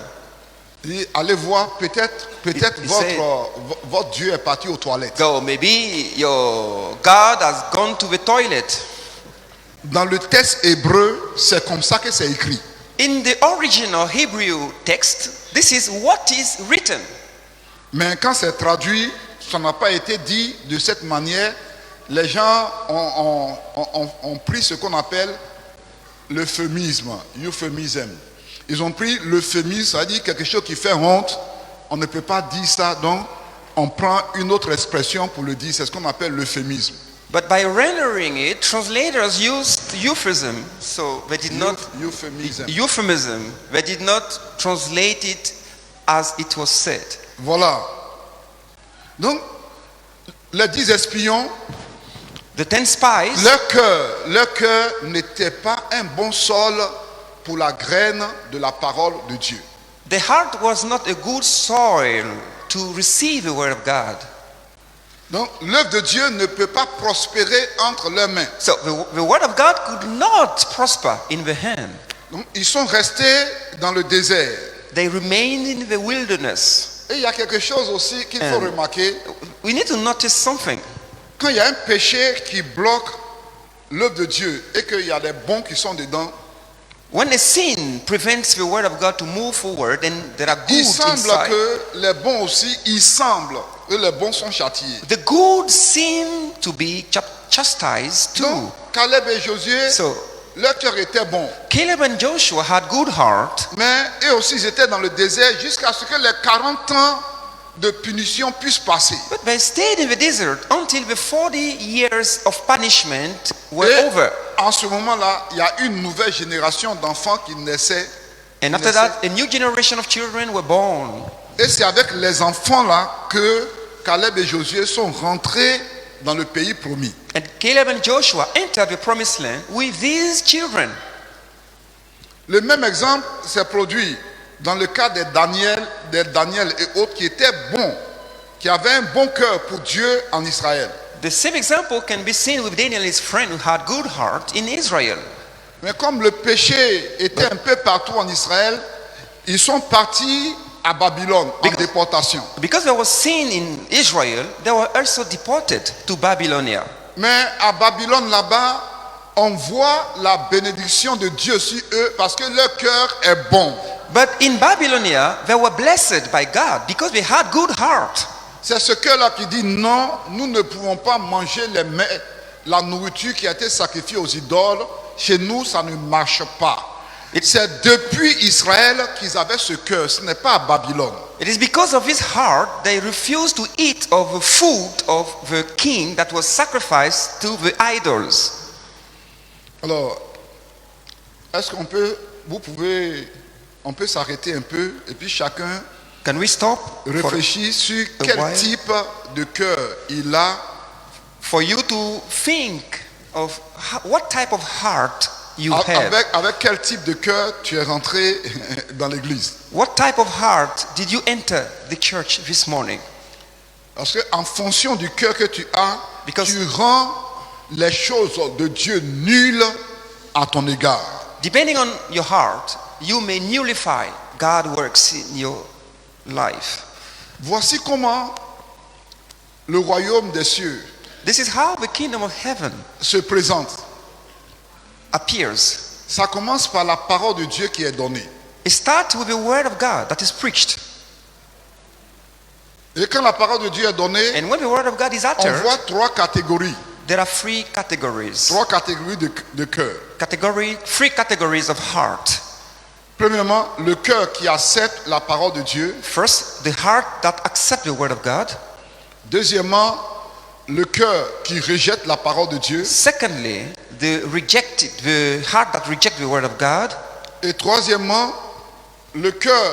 Il dit, allez voir, peut-être He said- votre Dieu est parti aux toilettes. Go, maybe your God has gone to the toilet. Dans le texte hébreu, c'est comme ça que c'est écrit. In the original Hebrew text, this is what is written. Mais quand c'est traduit, ça n'a pas été dit de cette manière. Les gens ont pris ce qu'on appelle l'euphémisme, euphémisme. Ils ont pris l'euphémisme, c'est-à-dire quelque chose qui fait honte. On ne peut pas dire ça, donc on prend une autre expression pour le dire. C'est ce qu'on appelle l'euphémisme. But by rendering it, translators used euphemism, so they did not Euphémisme. euphemism. They did not translate it as it was said. Voilà. Donc, les 10 espions, The 10 spies, leur cœur n'était pas un bon sol pour la graine de la parole de Dieu. the heart was not a good soil to receive the word of God. Donc, l'œuvre de Dieu ne peut pas prospérer entre leurs mains. So the word of God could not prosper in the hand. Donc, ils sont restés dans le désert. They remained in the wilderness. Et il y a quelque chose aussi qu'il faut remarquer. We need to notice something. Quand il y a un péché qui bloque l'œuvre de Dieu et qu'il y a des bons qui sont dedans, When a sin prevents the word of God to move forward, then there are good Il semble inside. que les bons aussi, il semble que les bons sont châtiés. The good seem to be chastised too. Donc, Caleb et Josué, So leur cœur était bon. Caleb and Joshua had good heart, Mais eux aussi, ils étaient dans le désert jusqu'à ce que les 40 ans de punition puissent passer. but they stayed in the desert until the 40 years of punishment were Et over. en ce moment-là, il y a une nouvelle génération d'enfants qui naissaient. And after that, a new generation of children were born. Et c'est avec les enfants-là que Caleb et Josué sont rentrés dans le pays promis. And Caleb and Joshua entered the promised land with these children. Le même exemple s'est produit dans le cas des Daniel et autres qui étaient bons, qui avaient un bon cœur pour Dieu en Israël. The same example can be seen with Daniel and his friend who had good heart in Israel. Mais comme le péché était un peu partout en Israël, ils sont partis à Babylone en déportation. Because there was sin in Israel, they were also deported to Babylonia. Mais à Babylone là-bas, on voit la bénédiction de Dieu sur eux parce que leur cœur est bon. But in Babylonia, they were blessed by God because they had good heart. C'est ce cœur-là qui dit non, nous ne pouvons pas manger la nourriture qui a été sacrifiée aux idoles. Chez nous, ça ne marche pas. C'est depuis Israël qu'ils avaient ce cœur, ce n'est pas à Babylone. It is because of his heart they refused to eat of the food of the king that was sacrificed to the idols. Alors, est-ce qu'on peut s'arrêter un peu et puis chacun Can we stop réfléchir sur quel while? type de cœur il a for you to think of what type of heart you have? avec quel type de cœur tu es rentré dans l'église. What type of heart did you enter the church this morning? Parce qu'en fonction du cœur que tu as, Because- tu rends les choses de Dieu nulles à ton égard. Depending on your heart, you may nullify God's works in your life. Voici comment le royaume des cieux This is how the kingdom of heaven se présente. appears. Ça commence par la parole de Dieu qui est donnée. It starts with the word of God that is preached. Et quand la parole de Dieu est donnée, And when the word of God is on uttered, voit trois catégories. there are three categories. Trois catégories de cœur. Three categories of heart. Premièrement, le cœur qui accepte la parole de Dieu. First, the heart that accepts the word of God. Deuxièmement, le cœur qui rejette la parole de Dieu. Secondly, the heart that rejects the word of God. Et troisièmement, le cœur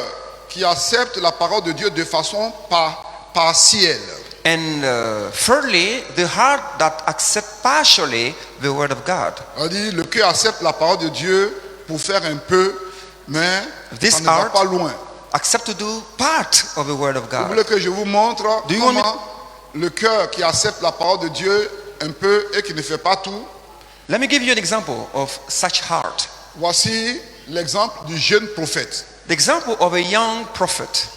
qui accepte la parole de Dieu de façon partielle. And thirdly, the heart that accepts partially the word of God. On dit le cœur accepte la parole de Dieu pour faire un peu, mais This ça ne va heart- pas loin. Accept to do part of the word of Vous God. voulez que je vous montre Do you want me- comment le cœur qui accepte la parole de Dieu un peu et qui ne fait pas tout. Let me give you an example of such heart. Voici l'exemple du jeune prophète. The example of a young prophet.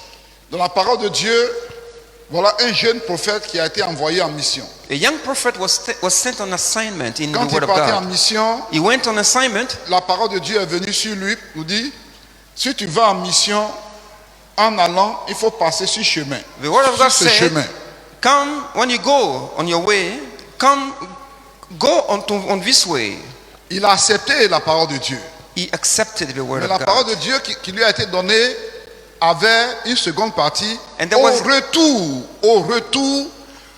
Dans la parole de Dieu, voilà un jeune prophète qui a été envoyé en mission. A young prophet was sent on assignment in Quand the il word of partait en God. mission, He went on assignment. la parole de Dieu est venue sur lui pour dire, si tu vas en mission, en allant, il faut passer sur chemin. The word of Sur God ce said, chemin. come, when you go on your way, go on this way. Il a accepté la parole de Dieu. He accepted the word Mais of la parole God. de Dieu qui lui a été donnée avait une seconde partie. And there was- Au retour,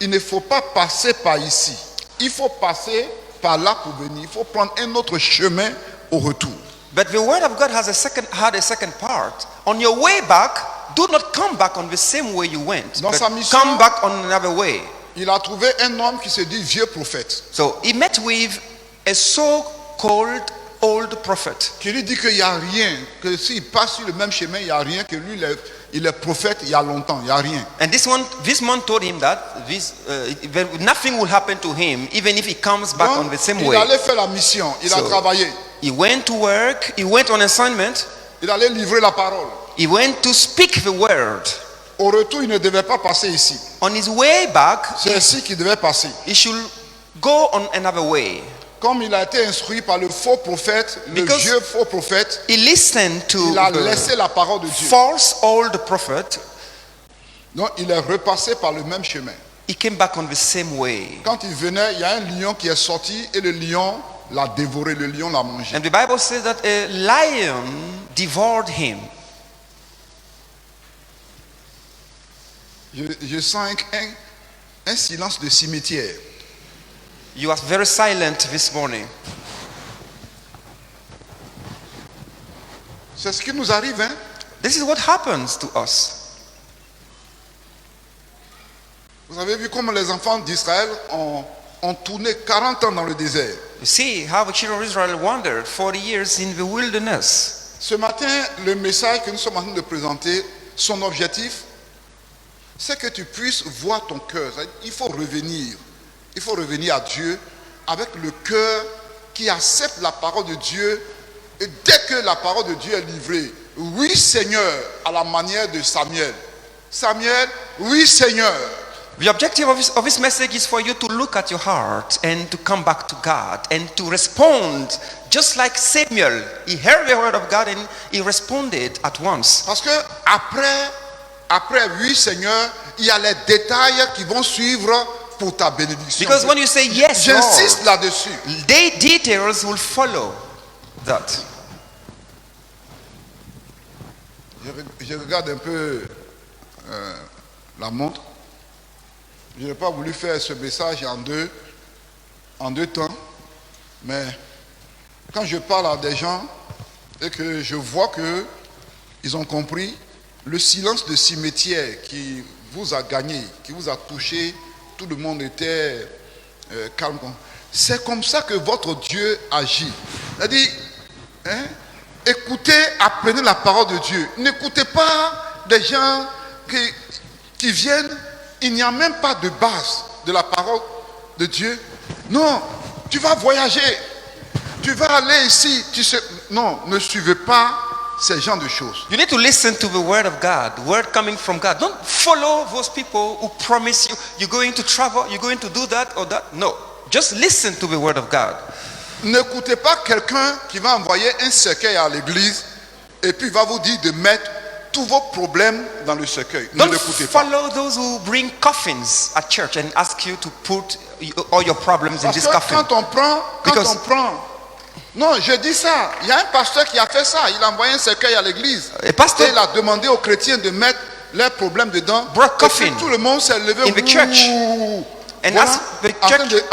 il ne faut pas passer par ici. Il faut passer par là pour venir. Il faut prendre un autre chemin au retour. But the word of God had a second part. On your way back, do not come back on the same way you went. Dans But sa mission- come back on another way. Il a trouvé un homme qui se dit vieux prophète, So he met with a so-called old prophet. qui lui dit qu'il n'y a rien, que s'il passe sur le même chemin, il n'y a rien, que lui, il est prophète il y a longtemps, il n'y a rien. And this man told him that nothing will happen to him even if he comes back on Donc, the same il way. allait faire la mission, il a So- travaillé, He went to work, he went on assignment, il allait livrer la parole. he went to speak the word. Au retour, il ne devait pas passer ici. On his way back, C'est ici qu'il devait passer. he should go on another way. comme il a été instruit par le faux prophète, le Because vieux faux prophète, he listened to il a the laissé la parole de Dieu. false old prophet. Donc il est repassé par le même chemin. He came back on the same way. Quand il venait, il y a un lion qui est sorti et le lion l'a dévoré, le lion l'a mangé. And the Bible says that a lion devoured him. Je sens un silence de cimetière. You are very silent this morning. C'est ce qui nous arrive, hein? This is what happens to us. Vous avez vu comment les enfants d'Israël ont tourné 40 ans dans le désert. You see how the children of Israel wandered 40 years in the wilderness. Ce matin, le message que nous sommes en train de présenter, son objectif, c'est que tu puisses voir ton cœur. Il faut revenir. Il faut revenir à Dieu avec le cœur qui accepte la parole de Dieu. Et dès que la parole de Dieu est livrée, oui Seigneur, à la manière de Samuel. Samuel, oui Seigneur. The objective of this message is for you to look at your heart and to come back to God and to respond just like Samuel. He heard the word of God and he responded at once. Parce que après oui Seigneur, il y a les détails qui vont suivre pour ta bénédiction. Because when you say yes, J'insiste Lord, là-dessus. the details will follow that. Je regarde un peu la montre. Je n'ai pas voulu faire ce message en deux temps. Mais quand je parle à des gens et que je vois qu'ils ont compris, le silence de cimetière qui vous a gagné, qui vous a touché, tout le monde était calme. C'est comme ça que votre Dieu agit. C'est-à-dire, hein, écoutez, apprenez la parole de Dieu. N'écoutez pas des gens qui viennent, il n'y a même pas de base de la parole de Dieu. Non, tu vas voyager, tu vas aller ici. Non, ne suivez pas ces genres de choses. You need to listen to the word of God, the word coming from God. Don't follow those people who promise you you're going to travel, you're going to do that or that. No, just listen to the word of God. N'écoutez pas quelqu'un qui va envoyer un cercueil à l'église et puis il va vous dire de mettre tous vos problèmes dans le cercueil. Ne Don't l'écoutez pas. follow those who bring coffins at church and ask you to put all your problems in Parce this que coffin. quand on prend, non, je dis ça. Il y a un pasteur qui a fait ça. Il a envoyé un cercueil à l'église. A pastor Et il a demandé aux chrétiens de mettre leurs problèmes dedans. brought Et coffin puis tout le monde s'est levé. in the church. And Voilà, ask the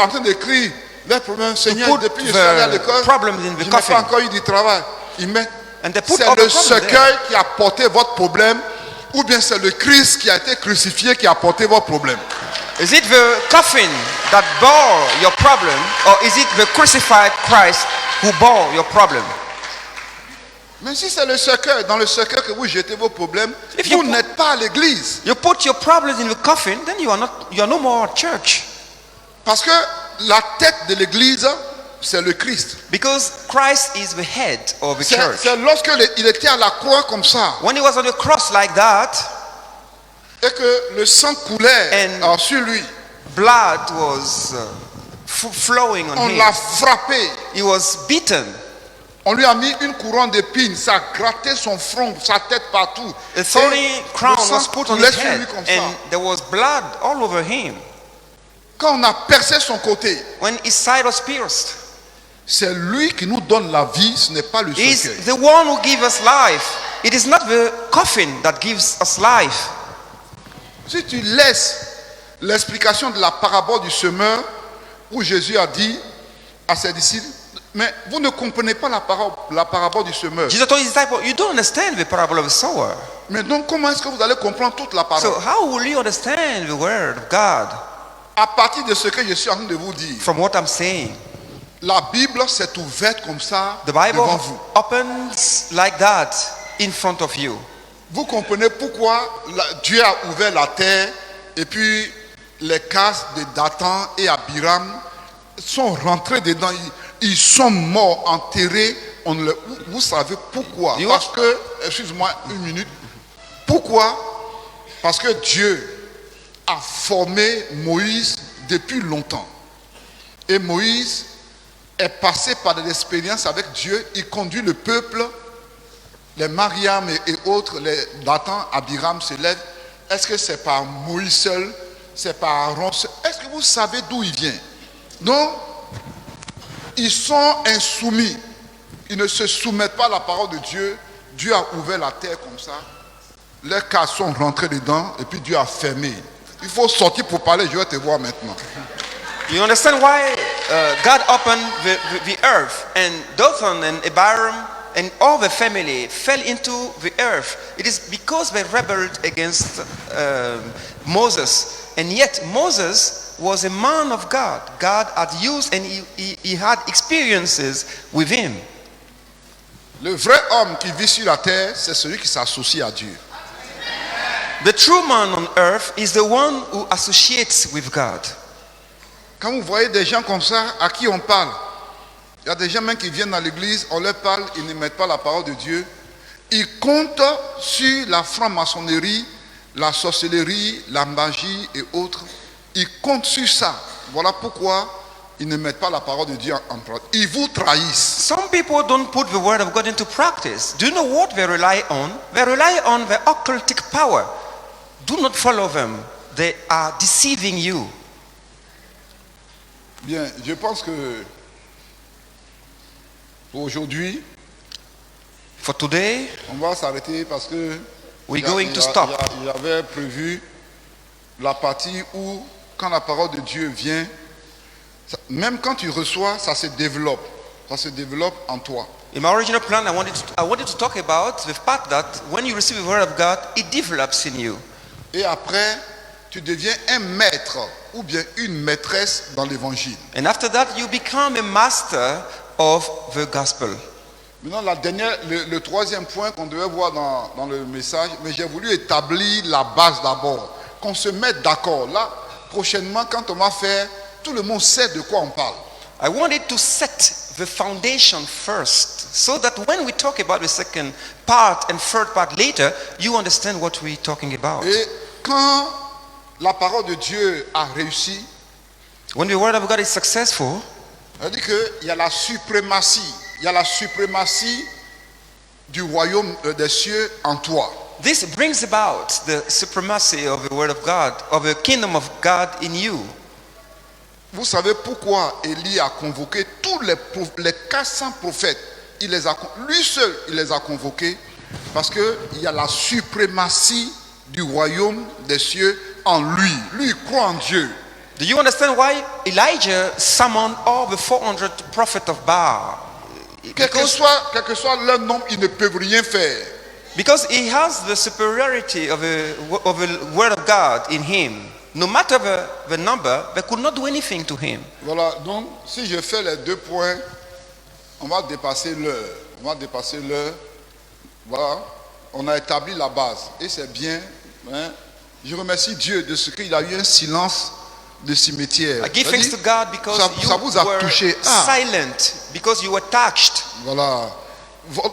en train d'écrire leurs problèmes. Seigneur, put depuis que je suis allé à the l'école, problems in the je n'ai coffin. pas encore eu du travail. Il met. And they put C'est all the le problems cercueil qui a porté votre problème, ou bien c'est le Christ qui a été crucifié qui a porté votre problème. Is it the coffin that bore your problem, or is it the crucified Christ who bore your problem? Mais si c'est le cercueil, dans le cercueil que vous jetez vos problèmes, If you vous put- n'êtes pas à l'église. You put your problems in the coffin, then you are no more at church. Parce que la tête de l'église, c'est le Christ. Because Christ is the head of the church. C'est lorsque il était à la croix comme ça, When he was on the cross like that, et que le sang coulait And- sur lui, blood was flowing on on him. l'a frappé. He was beaten. On lui a mis une couronne d'épines, ça a gratté son front, sa tête partout. A Et thorny crown le sang was put on coulait his sur head, lui comme ça. and there was blood all over him. Quand on a percé son côté, When his side was pierced, c'est lui qui nous donne la vie, ce n'est pas le he is cercueil. the one who gives us life. It is not the coffin that gives us life. Si tu laisses l'explication de la parabole du semeur, où Jésus a dit à ses disciples, mais vous ne comprenez pas la parabole du semeur. Jesus told his disciples, you don't understand the parable of the sower. Mais donc comment est-ce que vous allez comprendre toute la parole? So how will you understand the word of God À partir de ce que je suis en train de vous dire, from what I'm saying? la Bible s'est ouverte comme ça The Bible devant vous. opens like that in front of you. Vous comprenez pourquoi Dieu a ouvert la terre et puis les cases de Dathan et Abiram sont rentrés dedans. Ils sont morts, enterrés. Vous savez pourquoi? You Parce que, excuse-moi une minute. Pourquoi? Parce que Dieu a formé Moïse depuis longtemps. Et Moïse est passé par des expériences avec Dieu, il conduit le peuple, les Mariam et autres, les Dathan, Abiram se lèvent. Est-ce que c'est par Moïse seul? C'est par Aaron seul? Est-ce que vous savez d'où il vient? Non. Ils sont insoumis. Ils ne se soumettent pas à la parole de Dieu. Dieu a ouvert la terre comme ça. Leurs cas sont rentrés dedans et puis Dieu a fermé. Il faut sortir pour parler, je vais te voir maintenant. You understand why God opened the earth, and Dathan and Abiram and all the family fell into the earth? It is because they rebelled against Moses. And yet Moses was a man of God. God had used, and he had experiences with him. Le vrai homme qui vit sur la terre, c'est celui qui s'associe à Dieu. The true man on earth is the one who associates with God. Quand vous voyez des gens comme ça, à qui on parle, il y a des gens même qui viennent dans l'église, on leur parle, ils ne mettent pas la parole de Dieu. Ils comptent sur la franc-maçonnerie, la sorcellerie, la magie et autres. Ils comptent sur ça. Voilà pourquoi ils ne mettent pas la parole de Dieu en pratique. Ils vous trahissent. Some people don't put the word of God into practice. Do you know what they rely on? They rely on the occultic power. Do not follow them. They are deceiving you. Bien, je pense que pour aujourd'hui, For today, on va s'arrêter parce que we're going to stop. il avait prévu la partie où, quand la parole de Dieu vient, même quand tu reçois, ça se développe. Ça se développe en toi. In my original plan, I wanted to talk about the fact that when you receive the word of God, it develops in you. Et après, tu deviens un maître ou bien une maîtresse dans l'évangile. And after that, you become a master of the gospel. Maintenant, le troisième point qu'on devait voir dans le message, mais j'ai voulu établir la base d'abord, qu'on se mette d'accord. Là, prochainement, quand on va faire, tout le monde sait de quoi on parle. I wanted to set the foundation first, so that when we talk about the second part and third part later, you understand what we're talking about. Et quand la parole de Dieu a réussi, When the word of God is successful, ça veut dire qu'il y a la suprématie. Il y a la suprématie du royaume des cieux en toi. this brings about the supremacy of the word of God, of the kingdom of God in you. Vous savez pourquoi Élie a convoqué tous les 400 prophètes. Lui seul, il les a convoqués parce qu'il y a la suprématie du royaume des cieux en lui. Lui, il croit en Dieu. Do you understand why Elijah summoned all the 400 prophets of Baal? Quel que soit leur nombre, ils ne peuvent rien faire. Because he has the superiority of the word of God in him. No matter the number, they could not do anything to him. Voilà, donc si je fais les 2 points, on va dépasser l'heure. Voilà, on a établi la base et c'est bien. Hein. Je remercie Dieu de ce qu'il a eu un silence de cimetière. I give thanks to God because ça vous a you touché. were silent, because you were touched. Voilà.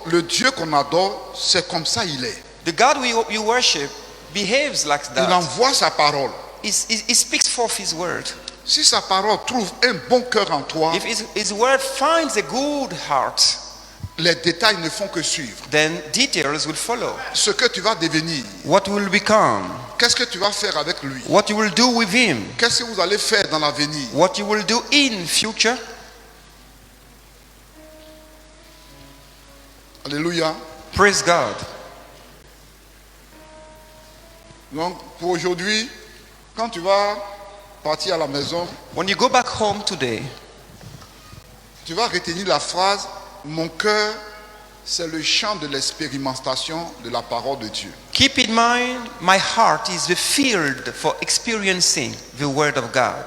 Le Dieu qu'on adore, c'est comme ça il est. The God you worship behaves like Il that. envoie sa parole. He speaks forth his word. Si sa parole trouve un bon cœur en toi, If his word finds a good heart, les détails ne font que suivre. then details will follow. Ce que tu vas devenir, What will become? qu'est-ce que tu vas faire avec lui? What you will do with him? Qu'est-ce que vous allez faire dans l'avenir? What you will do in future? Alléluia. Praise God. Donc pour aujourd'hui, quand tu vas partir à la maison, When you go back home today, tu vas retenir la phrase « Mon cœur, c'est le champ de l'expérimentation de la parole de Dieu ». keep in mind, my heart is the field for experiencing the word of God.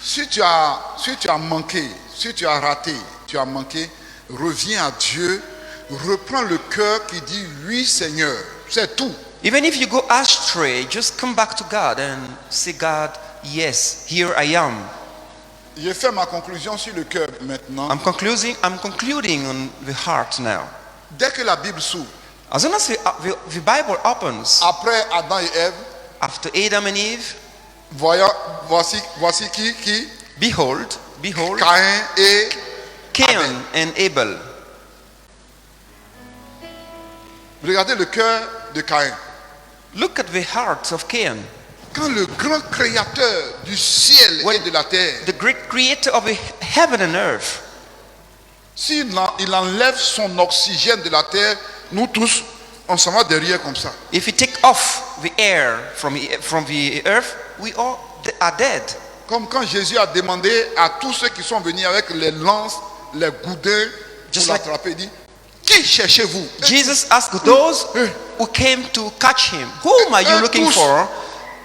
Si tu as manqué, si tu as raté, tu as manqué, reviens à Dieu, reprends le cœur qui dit « Oui Seigneur », c'est tout. Even if you go astray, just come back to God and say, God, yes, here I am. J'ai fait ma conclusion sur le cœur maintenant. I'm concluding on the heart now. Dès que la Bible s'ouvre, As soon as the Bible opens, après Adam et Ève, after Adam and Eve, voici qui behold, Caïn et Cain and Abel. Regardez le cœur de Caïn. Look at the heart of Cain. Quand le grand créateur du ciel et de la terre, The great creator of the heaven and earth, s'il il enlève son oxygène de la terre, nous tous, on s'en va derrière comme ça. if he take off the air from the earth, we all are dead. Comme quand Jésus a demandé à tous ceux qui sont venus avec les lances, les goudins, Just pour like- l'attraper, il dit, qui cherchez-vous? Jesus asked those who came to catch him, whom are you looking tous, for?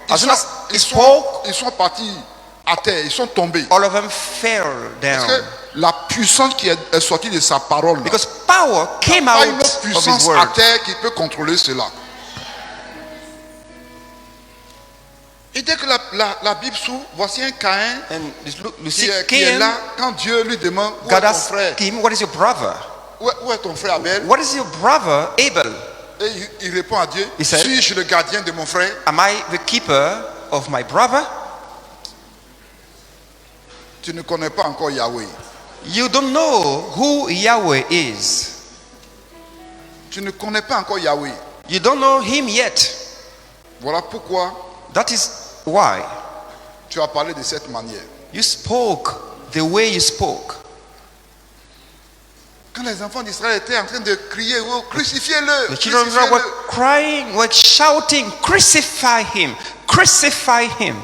As soon as he spoke, ils sont partis à terre, ils sont tombés. all of them fell Parce down. que la puissance qui est sortie de sa parole, là, Because power came pas une out autre of his puissance word. à terre qui peut contrôler cela. Et dès que la Bible s'ouvre, voici un Caïn And you qui see est là. Cain, Quand Dieu lui demande, où est God ton asked frère? him, what is your brother? Où est ton frère Abel? What is your brother Abel? Et il répond à Dieu, He said- suis-je le gardien de mon frère? Am I the keeper of my brother? Tu ne connais pas encore Yahweh. You don't know who Yahweh is. Tu ne connais pas encore Yahweh. You don't know him yet. Voilà pourquoi That is why tu as parlé de cette manière. you spoke the way you spoke. Quand les enfants d'Israël étaient en train de crier, oh, crucifiez-le, The children of Israel crucifiez-le. were crying, were shouting, crucify him, crucify him.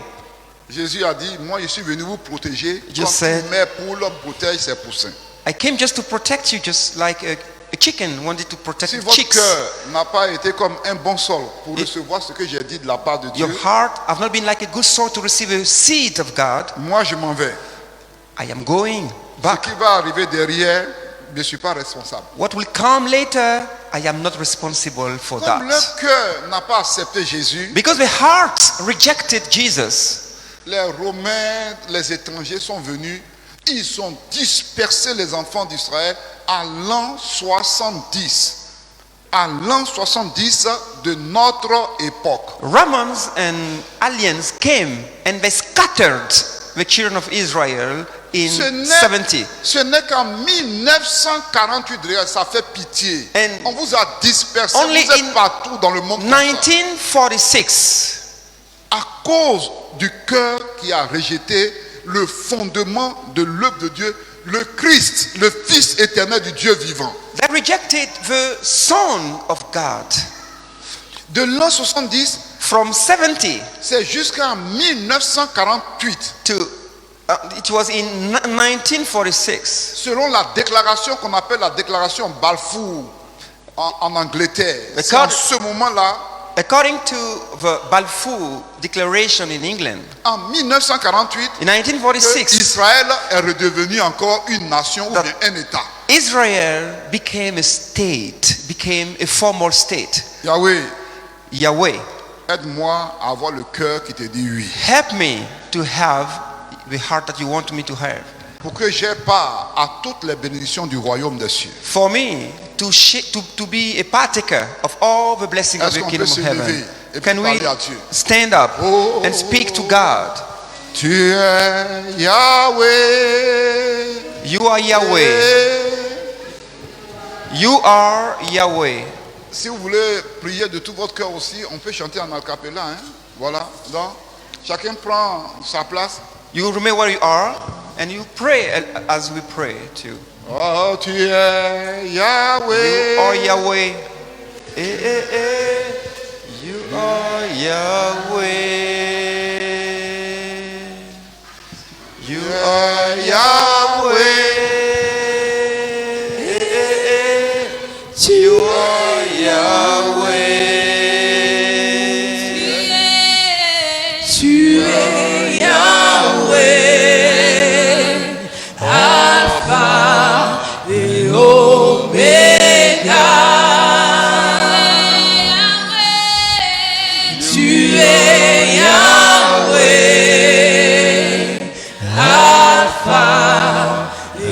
Jésus a dit, moi je suis venu vous protéger Just comme said- une mère poule protège ses poussins. I came just to protect you, just like a chicken wanted to protect Si its votre chicks. cœur n'a pas été comme un bon sol pour Et- recevoir ce que j'ai dit de la part de Dieu, Your heart have not been like a good soil to receive a seed of God. moi je m'en vais. I am going Ce back. qui va arriver derrière, je ne suis pas responsable. What will come later, I am not responsible for Comme that. leur cœur n'a pas accepté Jésus, Because the heart rejected Jesus, les Romains, les étrangers sont venus, ils ont dispersé les enfants d'Israël à l'an 70. À l'an 70 de notre époque. Romans and aliens came and they scattered the children of Israel in Ce 70. n'est qu'en 1948, regarde, ça fait pitié. And On vous a dispersé, only vous êtes in partout dans le monde. comme ça. 1946, À cause du cœur qui a rejeté le fondement de l'œuvre de Dieu, le Christ, le Fils éternel du Dieu vivant. they rejected the Son of God. De l'an 70, From 70 c'est jusqu'en 1948. to it was in 1946. Selon la déclaration qu'on appelle la déclaration Balfour en Angleterre. Mais C'est quand- en ce moment-là, According to the Balfour Declaration in England, en 1948, in 1946, Israël est redevenu encore une nation ou That- bien un État. Israel became a state, became a formal state. Yahweh, Yahweh, aide-moi à avoir le cœur qui te dit oui. help me to have the heart that you want me to have. Pour que j'ai part à toutes les bénédictions du royaume des cieux. For me to be a partaker of all the blessings of Est-ce the qu'on kingdom peut of se heaven. lever et puis Can we parler à Dieu? stand up Oh. and speak to God? Tu es Yahweh. You are Yahweh. You are Yahweh. Si vous voulez prier de tout votre cœur aussi, on peut chanter en acapella. Hein? Voilà. Donc, chacun prend sa place. You remain where you are and you pray as we pray too. Oh, tu es Yahweh. You are Yahweh. Eh, eh, eh. You are Yahweh. You are Yahweh. Eh, eh, eh. You are Yahweh. Tu es Yahweh, Alpha et Omega. Tu es Yahweh, Alpha et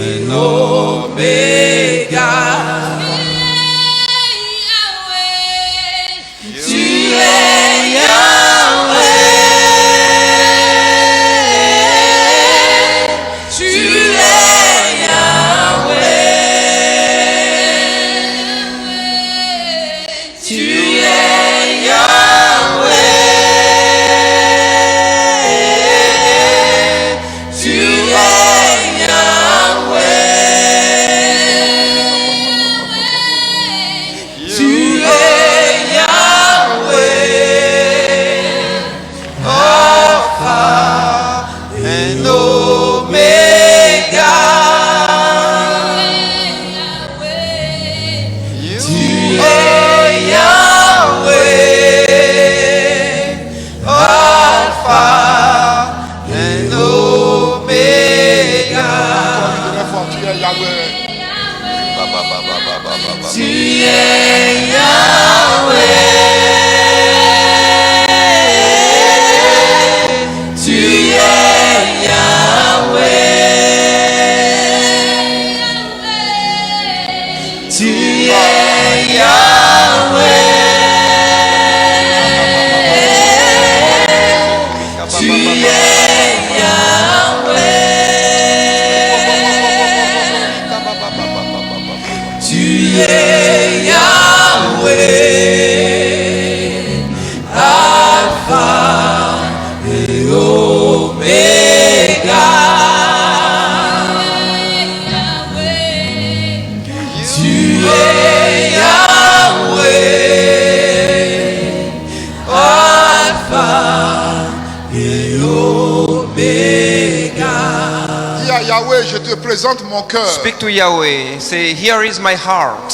dis à Yahweh, je te présente mon cœur, Speak to Yahweh. Say, here is my heart,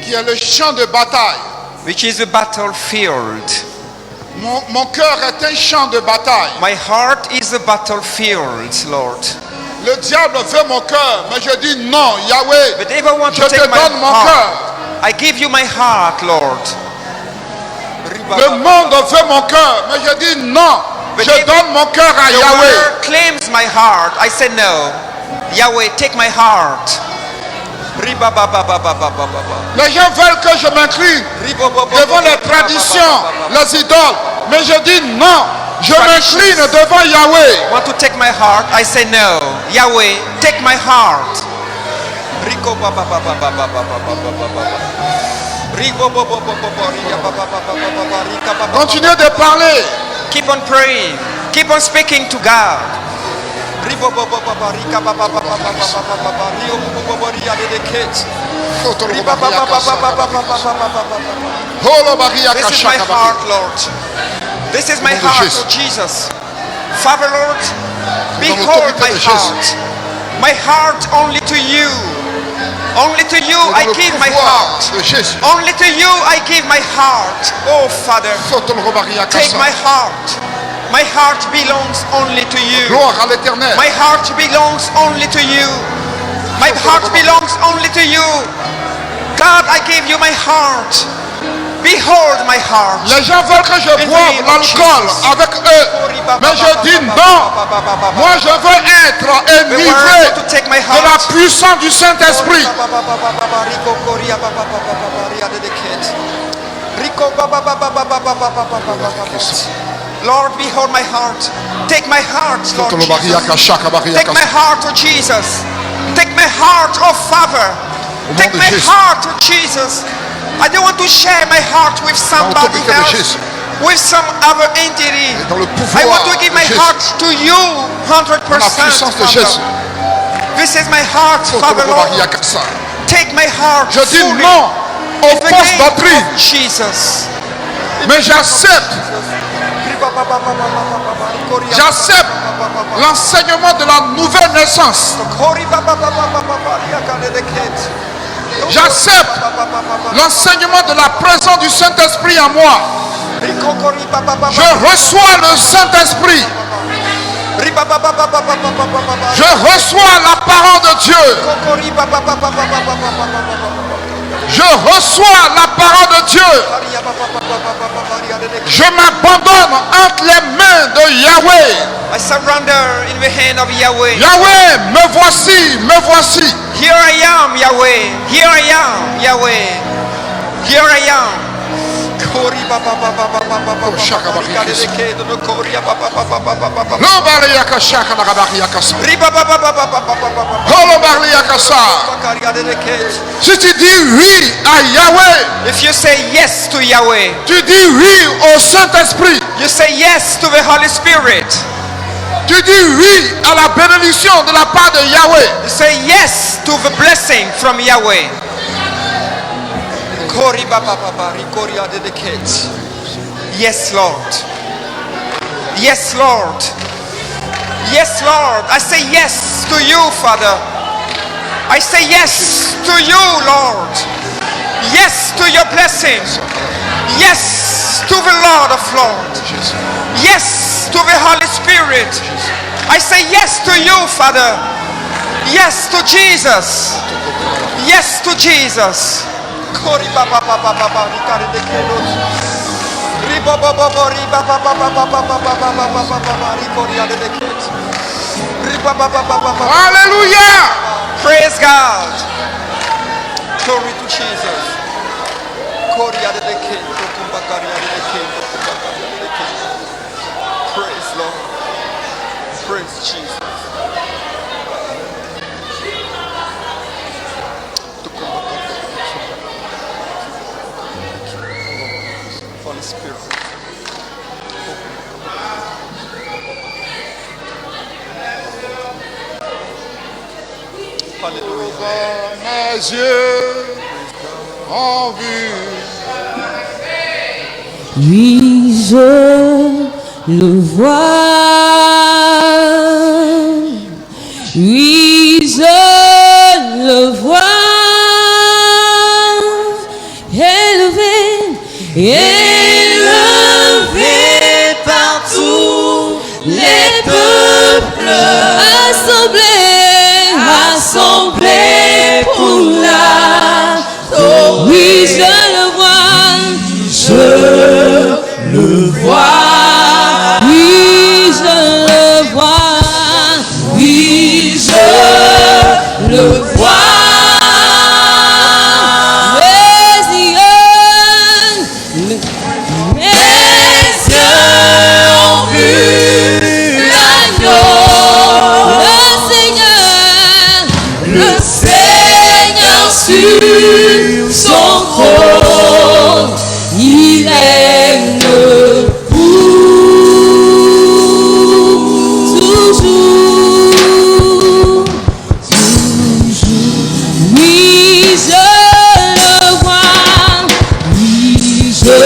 qui est le champ de bataille. which is a battlefield. Mon cœur est un champ de bataille. My heart is a battlefield, Lord. Le diable veut mon cœur, mais je dis non, Yahweh, But if I want je to te take my donne mon heart, cœur. I give you my heart, Lord. Le monde veut mon cœur, mais je dis non, But je if donne mon cœur à The Yahweh. world claims my heart. I say no. Yahweh, take my heart. Les gens veulent que je m'incline devant les traditions, les idoles, mais je dis non, je m'incline devant Yahweh. Want to take my heart? I say no. Yahweh, take my heart. Continuez de parler. Keep on praying. Keep on speaking to God. This is my heart, Lord. This is my heart, Lord Jesus. Father, Lord, behold my heart. My heart only to you. Only to you I give my heart. Only to you I give my heart. Oh, Father, take my heart. My heart belongs only to you. Gloire à l'Éternel. My heart belongs only to you. My heart belongs only to you. God, I give you my heart. Behold my heart. Les gens veulent que je boive l'alcool avec eux, mais je dis non. Moi, je veux être enivré de la puissance du Saint-Esprit. Lord, behold my heart. Take my heart, Lord Jesus. Take my heart, oh Jesus. Take my heart, oh Father. Take my heart, oh Jesus. I don't want to share my heart with somebody else, with some other entity. I want to give my heart to you 100%. This is my heart, Father Lord. Take my heart Je dis fully. non aux In the fausses name doctrines, of Jesus. mais j'accepte l'enseignement de la nouvelle naissance. J'accepte l'enseignement de la présence du Saint-Esprit en moi. Je reçois le Saint-Esprit. Je reçois la parole de Dieu. Je reçois la parole de Dieu. Je m'abandonne entre les mains de Yahweh. I surrender in the hand of Yahweh. Yahweh, me voici, me voici. Here I am, Yahweh. Here I am, Yahweh. Here I am. Si tu dis oui à Yahweh, If you say yes to Yahweh, tu dis oui au Saint-Esprit, you say yes to the Holy Spirit. tu dis oui à la bénédiction de la part de Yahweh. You say yes to the blessing from Yahweh. Yes, Lord. Yes, Lord. Yes, Lord. I say yes to you, Father. I say yes to you, Lord. Yes to your blessings. Yes to the Lord of Lords. Yes to the Holy Spirit. I say yes to you, Father. Yes to Jesus. Yes to Jesus. Alléluia. Praise God. Glory to Jesus. Praise Lord. Praise Jesus. Holy Spirit. Hallelujah. Mes yeux ont vu. Oui, je le vois. Oui, je le vois élevé, élevé partout, les peuples assemblés pour la oh, oui, je le vois, oui, je le vois, oui, je le vois. Mes yeux ont vu l'agneau, le Seigneur sur son trône, il règne toujours. Oui, je le vois, oui, je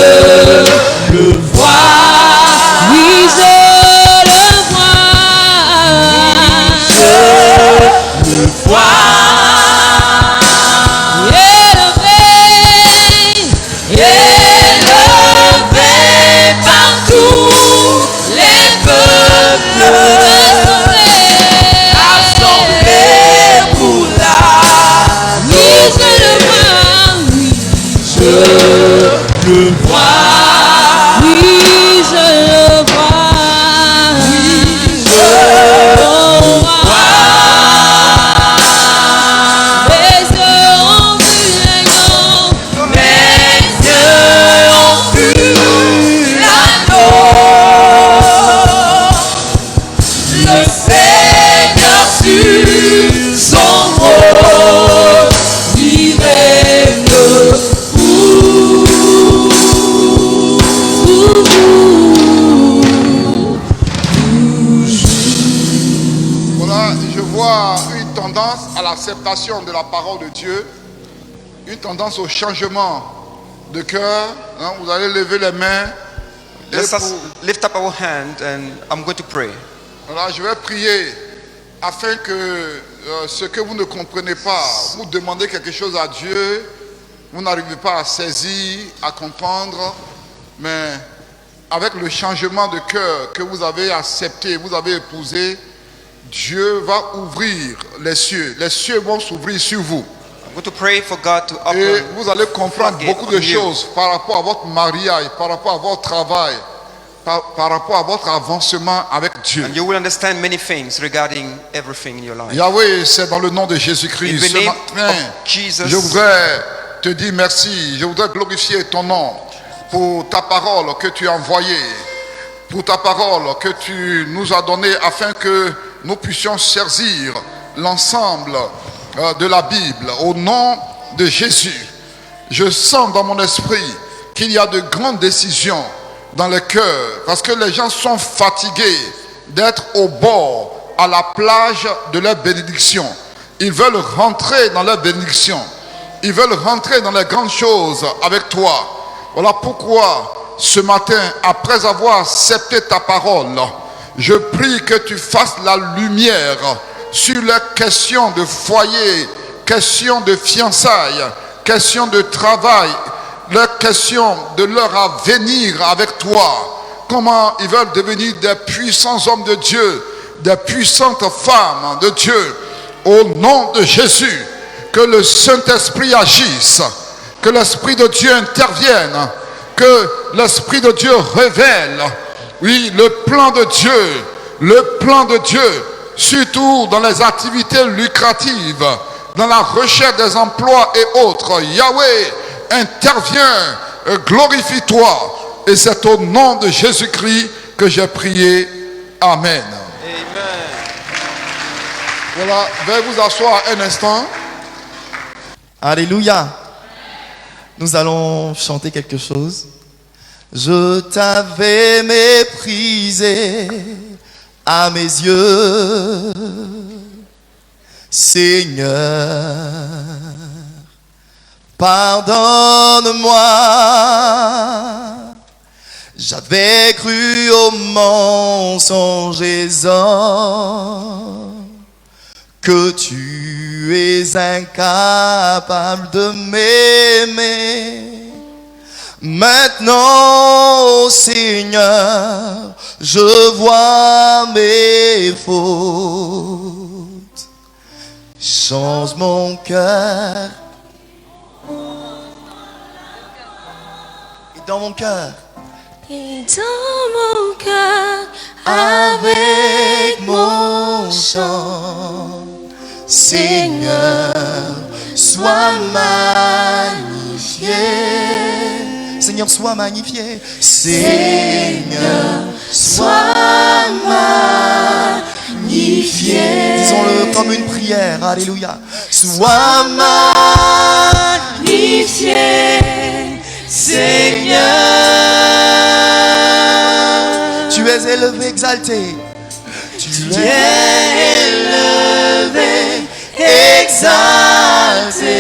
le vois, oui, je le vois, élevé partout, les peuples assemblés pour la oui, je le vois, oui, je le vois, oui, je le vois, oui, je le vois. Mes yeux ont vu l'agneau, mes yeux ont vu l'agneau, le Seigneur sur son trône, il règne Voilà, je vois une tendance à l'acceptation de la parole de Dieu, une tendance au changement de cœur. Hein, vous allez lever les mains. Et Let us pour- lift up our hand and I'm going to pray. voilà, je vais prier afin que ce que vous ne comprenez pas, vous demandez quelque chose à Dieu, vous n'arrivez pas à saisir, à comprendre, mais avec le changement de cœur que vous avez accepté, vous avez épousé, Dieu va ouvrir les cieux vont s'ouvrir sur vous. I'm going to pray for God to Et open vous allez comprendre floodgate beaucoup de on you. choses par rapport à votre mariage, par rapport à votre travail, par rapport à votre avancement avec Dieu. And you will understand many things regarding everything in your life. Yahweh, c'est dans le nom de In Jésus-Christ. the Ce name matin, of Jesus, je voudrais te dire merci. Je voudrais glorifier ton nom pour ta parole que tu as envoyée, pour ta parole que tu nous as donnée afin que nous puissions saisir l'ensemble de la Bible. Au nom de Jésus, je sens dans mon esprit qu'il y a de grandes décisions dans le cœur parce que les gens sont fatigués d'être au bord, à la plage de leur bénédiction. Ils veulent rentrer dans leur bénédiction. Ils veulent rentrer dans les grandes choses avec toi. Voilà pourquoi ce matin, après avoir accepté ta parole, je prie que tu fasses la lumière sur les questions de foyer, questions de fiançailles, questions de travail, les questions de leur avenir avec toi. Comment ils veulent devenir des puissants hommes de Dieu, des puissantes femmes de Dieu. Au nom de Jésus, que le Saint-Esprit agisse, que l'Esprit de Dieu intervienne, que l'Esprit de Dieu révèle, oui, le plan de Dieu, surtout dans les activités lucratives, dans la recherche des emplois et autres. Yahweh, interviens, glorifie-toi. Et c'est au nom de Jésus-Christ que j'ai prié. Amen. Amen. Voilà, veuillez vous asseoir un instant. Alléluia. Nous allons chanter quelque chose. Je t'avais méprisé à mes yeux, Seigneur. Pardonne-moi. J'avais cru aux mensonges et aux que tu es incapable de m'aimer. Maintenant, Seigneur, je vois mes fautes. Change mon cœur. Et dans mon cœur. Et dans mon cœur, Avec mon chant, Seigneur, sois magnifié. Seigneur, sois magnifié. Seigneur, sois magnifié. Disons-le comme une prière. Alléluia. Sois magnifié, Seigneur. Tu es élevé, exalté. Tu es élevé, exalté.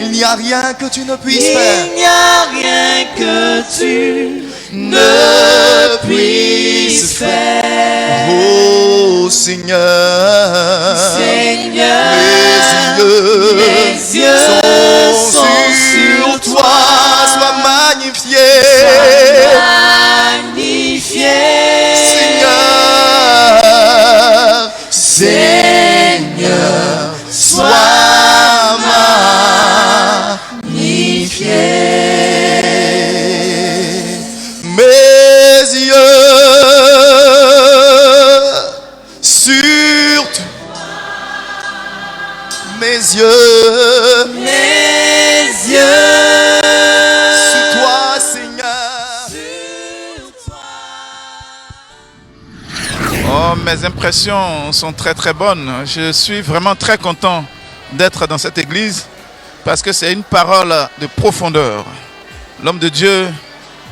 Il n'y a rien que tu ne puisses faire. il n'y a rien que tu Ne puisses faire. Oh Seigneur, Seigneur, mes yeux sont sur toi. Sois magnifié. magnifié. Seigneur, Seigneur, sois magnifié. Mes yeux sur toi. Mes yeux sur toi, Seigneur. Oh, mes impressions sont très très bonnes. Je suis vraiment très content d'être dans cette église parce que c'est une parole de profondeur. L'homme de Dieu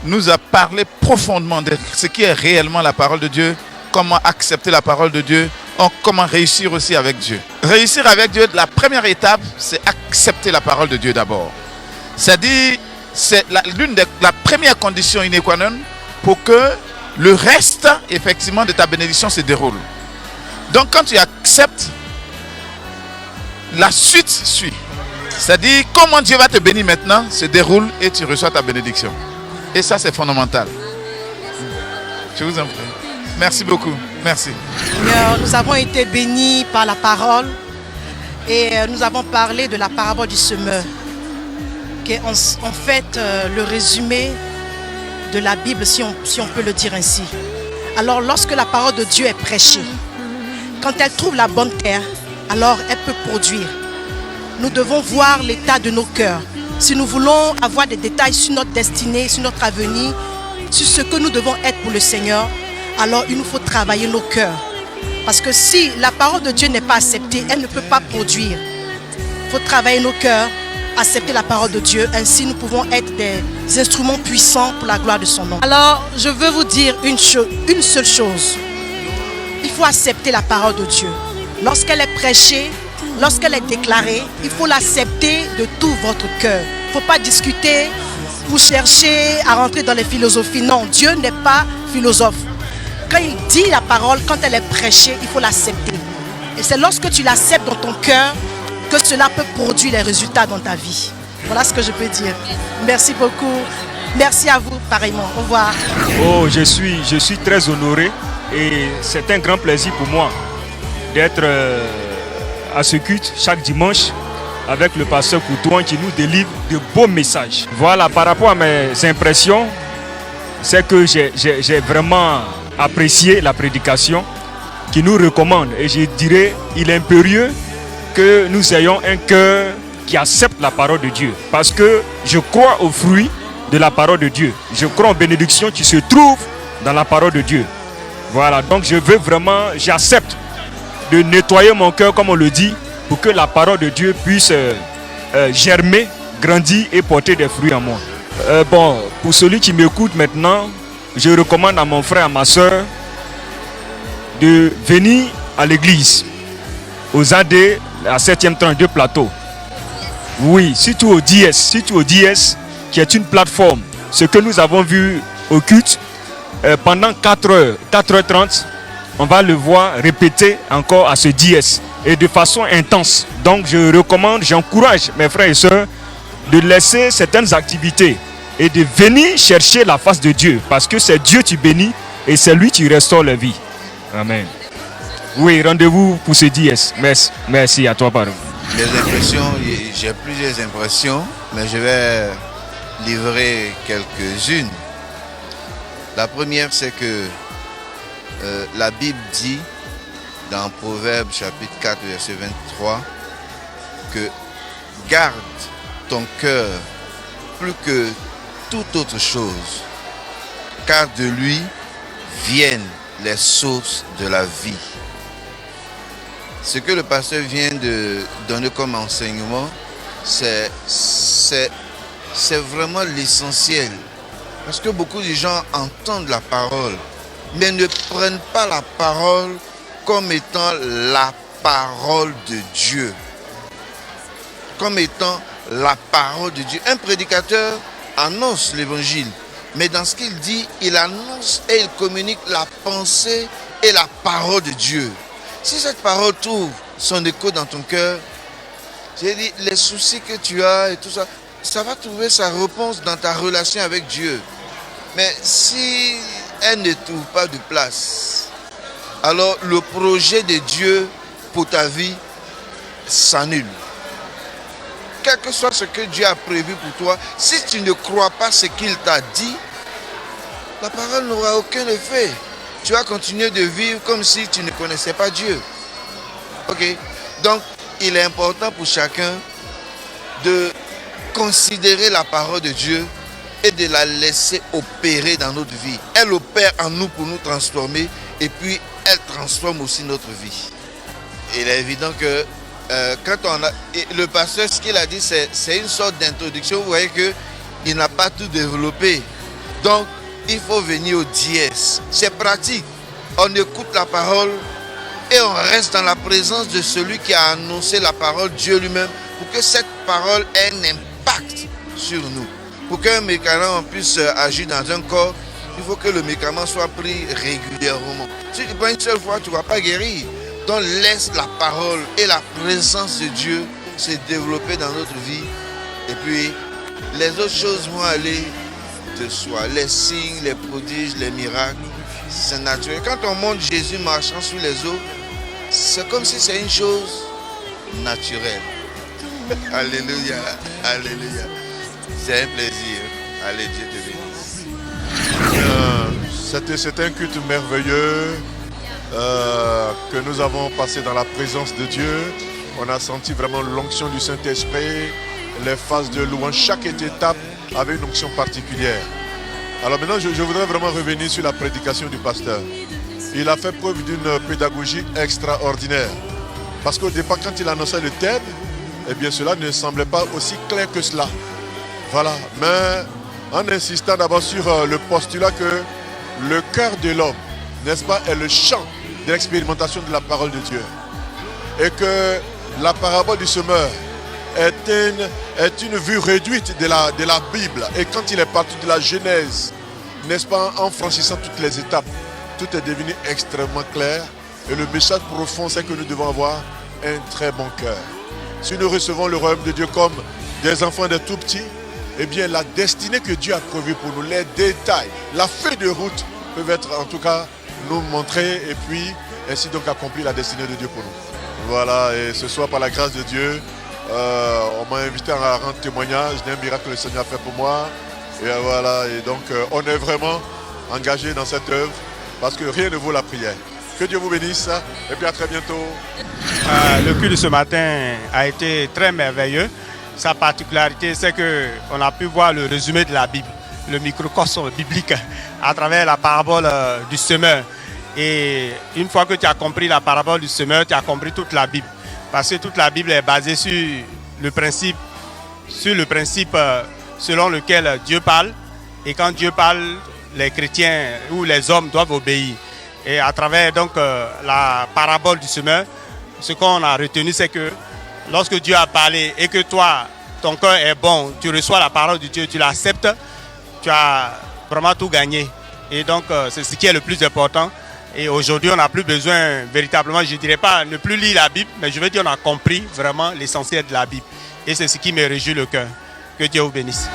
nous a parlé profondément de ce qui est réellement la parole de Dieu, comment accepter la parole de Dieu, comment réussir aussi avec Dieu. Réussir avec Dieu, la première étape, c'est accepter la parole de Dieu d'abord. C'est-à-dire, c'est la première condition sine qua non pour que le reste, effectivement, de ta bénédiction se déroule. Donc, quand tu acceptes, la suite suit. C'est-à-dire, comment Dieu va te bénir maintenant, se déroule et tu reçois ta bénédiction. Et ça, c'est fondamental. Je vous en prie. Merci beaucoup. Merci. Seigneur, nous avons été bénis par la parole et nous avons parlé de la parabole du semeur, qui est en fait le résumé de la Bible, si on peut le dire ainsi. Alors, lorsque la parole de Dieu est prêchée, quand elle trouve la bonne terre, alors elle peut produire. Nous devons voir l'état de nos cœurs. Si nous voulons avoir des détails sur notre destinée, sur notre avenir, sur ce que nous devons être pour le Seigneur, alors il nous faut travailler nos cœurs. Parce que si la parole de Dieu n'est pas acceptée, elle ne peut pas produire. Il faut travailler nos cœurs, accepter la parole de Dieu. Ainsi, nous pouvons être des instruments puissants pour la gloire de son nom. Alors, je veux vous dire une seule chose. Il faut accepter la parole de Dieu. Lorsqu'elle est prêchée, lorsqu'elle est déclarée, il faut l'accepter de tout votre cœur. Il ne faut pas discuter pour chercher à rentrer dans les philosophies. Non, Dieu n'est pas philosophe. Quand il dit la parole, quand elle est prêchée, il faut l'accepter. Et c'est lorsque tu l'acceptes dans ton cœur que cela peut produire les résultats dans ta vie. Voilà ce que je peux dire. Merci beaucoup. Merci à vous, pareillement. Au revoir. Oh, je suis très honoré et c'est un grand plaisir pour moi d'être à ce culte chaque dimanche avec le pasteur Coutouan qui nous délivre de beaux messages. Voilà, par rapport à mes impressions, c'est que j'ai vraiment apprécié la prédication qui nous recommande. Et je dirais, il est impérieux que nous ayons un cœur qui accepte la parole de Dieu. Parce que je crois aux fruits de la parole de Dieu. Je crois aux bénédictions qui se trouvent dans la parole de Dieu. Voilà, donc je veux vraiment, j'accepte de nettoyer mon cœur, comme on le dit, pour que la parole de Dieu puisse germer, grandir et porter des fruits en moi. Bon, pour celui qui m'écoute maintenant, je recommande à mon frère, à ma soeur, de venir à l'église, aux AD, à 7e 32 plateau. Oui, surtout au DS, qui est une plateforme. Ce que nous avons vu au culte, pendant 4h30, on va le voir répéter encore à ce dièse et de façon intense. Donc je recommande, j'encourage mes frères et sœurs de laisser certaines activités et de venir chercher la face de Dieu, parce que c'est Dieu qui bénit et c'est lui qui restaure la vie. Amen. Oui, rendez-vous pour ce dièse. Merci à toi, pardon. Les impressions, j'ai plusieurs impressions, mais je vais livrer quelques-unes. La première, c'est que la Bible dit dans Proverbes chapitre 4, verset 23, que garde ton cœur plus que toute autre chose, car de lui viennent les sources de la vie. Ce que le pasteur vient de donner comme enseignement, c'est vraiment l'essentiel. Parce que beaucoup de gens entendent la parole, mais ne prennent pas la parole comme étant la parole de Dieu. Comme étant la parole de Dieu. Un prédicateur annonce l'évangile, mais dans ce qu'il dit, il annonce et il communique la pensée et la parole de Dieu. Si cette parole trouve son écho dans ton cœur, j'ai dit, les soucis que tu as et tout ça, ça va trouver sa réponse dans ta relation avec Dieu. Mais si elle ne trouve pas de place, alors le projet de Dieu pour ta vie s'annule. Quel que soit ce que Dieu a prévu pour toi, si tu ne crois pas ce qu'il t'a dit, la parole n'aura aucun effet. Tu vas continuer de vivre comme si tu ne connaissais pas Dieu. Ok? Donc, il est important pour chacun de considérer la parole de Dieu et de la laisser opérer dans notre vie. Elle opère en nous pour nous transformer et puis elle transforme aussi notre vie. Il est évident que quand on a... Le pasteur, ce qu'il a dit, c'est une sorte d'introduction. Vous voyez qu'il n'a pas tout développé. Donc, il faut venir au dièse. C'est pratique. On écoute la parole et on reste dans la présence de celui qui a annoncé la parole, Dieu lui-même, pour que cette parole ait un impact sur nous. Pour qu'un médicament puisse agir dans un corps, il faut que le médicament soit pris régulièrement. Si tu prends une seule fois, tu ne vas pas guérir. Donc laisse la parole et la présence de Dieu se développer dans notre vie. Et puis, les autres choses vont aller de soi. Les signes, les prodiges, les miracles, c'est naturel. Quand on montre Jésus marchant sur les eaux, c'est comme si c'est une chose naturelle. Alléluia, alléluia. C'est un plaisir. Allez, Dieu te bénisse. C'était un culte merveilleux que nous avons passé dans la présence de Dieu. On a senti vraiment l'onction du Saint-Esprit, les phases de louange. Chaque étape avait une onction particulière. Alors maintenant, je voudrais vraiment revenir sur la prédication du pasteur. Il a fait preuve d'une pédagogie extraordinaire. Parce qu'au départ, quand il annonçait le thème, eh bien cela ne semblait pas aussi clair que cela. Voilà, mais en insistant d'abord sur le postulat que le cœur de l'homme, n'est-ce pas, est le champ de l'expérimentation de la parole de Dieu. Et que la parabole du semeur est une vue réduite de la Bible. Et quand il est parti de la Genèse, n'est-ce pas, en franchissant toutes les étapes, tout est devenu extrêmement clair. Et le message profond, c'est que nous devons avoir un très bon cœur. Si nous recevons le royaume de Dieu comme des enfants des tout petits, eh bien la destinée que Dieu a prévue pour nous, les détails, la feuille de route peuvent être en tout cas nous montrer et puis ainsi donc accomplir la destinée de Dieu pour nous. Voilà, et ce soir par la grâce de Dieu, on m'a invité à rendre témoignage d'un miracle que le Seigneur a fait pour moi. Et voilà, et donc on est vraiment engagé dans cette œuvre parce que rien ne vaut la prière. Que Dieu vous bénisse et puis à très bientôt. Le culte de ce matin a été très merveilleux. Sa particularité, c'est qu'on a pu voir le résumé de la Bible, le microcosme biblique à travers la parabole du semeur. Et une fois que tu as compris la parabole du semeur, tu as compris toute la Bible. Parce que toute la Bible est basée sur le principe selon lequel Dieu parle. Et quand Dieu parle, les chrétiens ou les hommes doivent obéir. Et à travers donc la parabole du semeur, ce qu'on a retenu, c'est que lorsque Dieu a parlé et que toi, ton cœur est bon, tu reçois la parole de Dieu, tu l'acceptes, tu as vraiment tout gagné. Et donc, c'est ce qui est le plus important. Et aujourd'hui, on n'a plus besoin véritablement, je ne dirais pas ne plus lire la Bible, mais je veux dire on a compris vraiment l'essentiel de la Bible. Et c'est ce qui me réjouit le cœur. Que Dieu vous bénisse.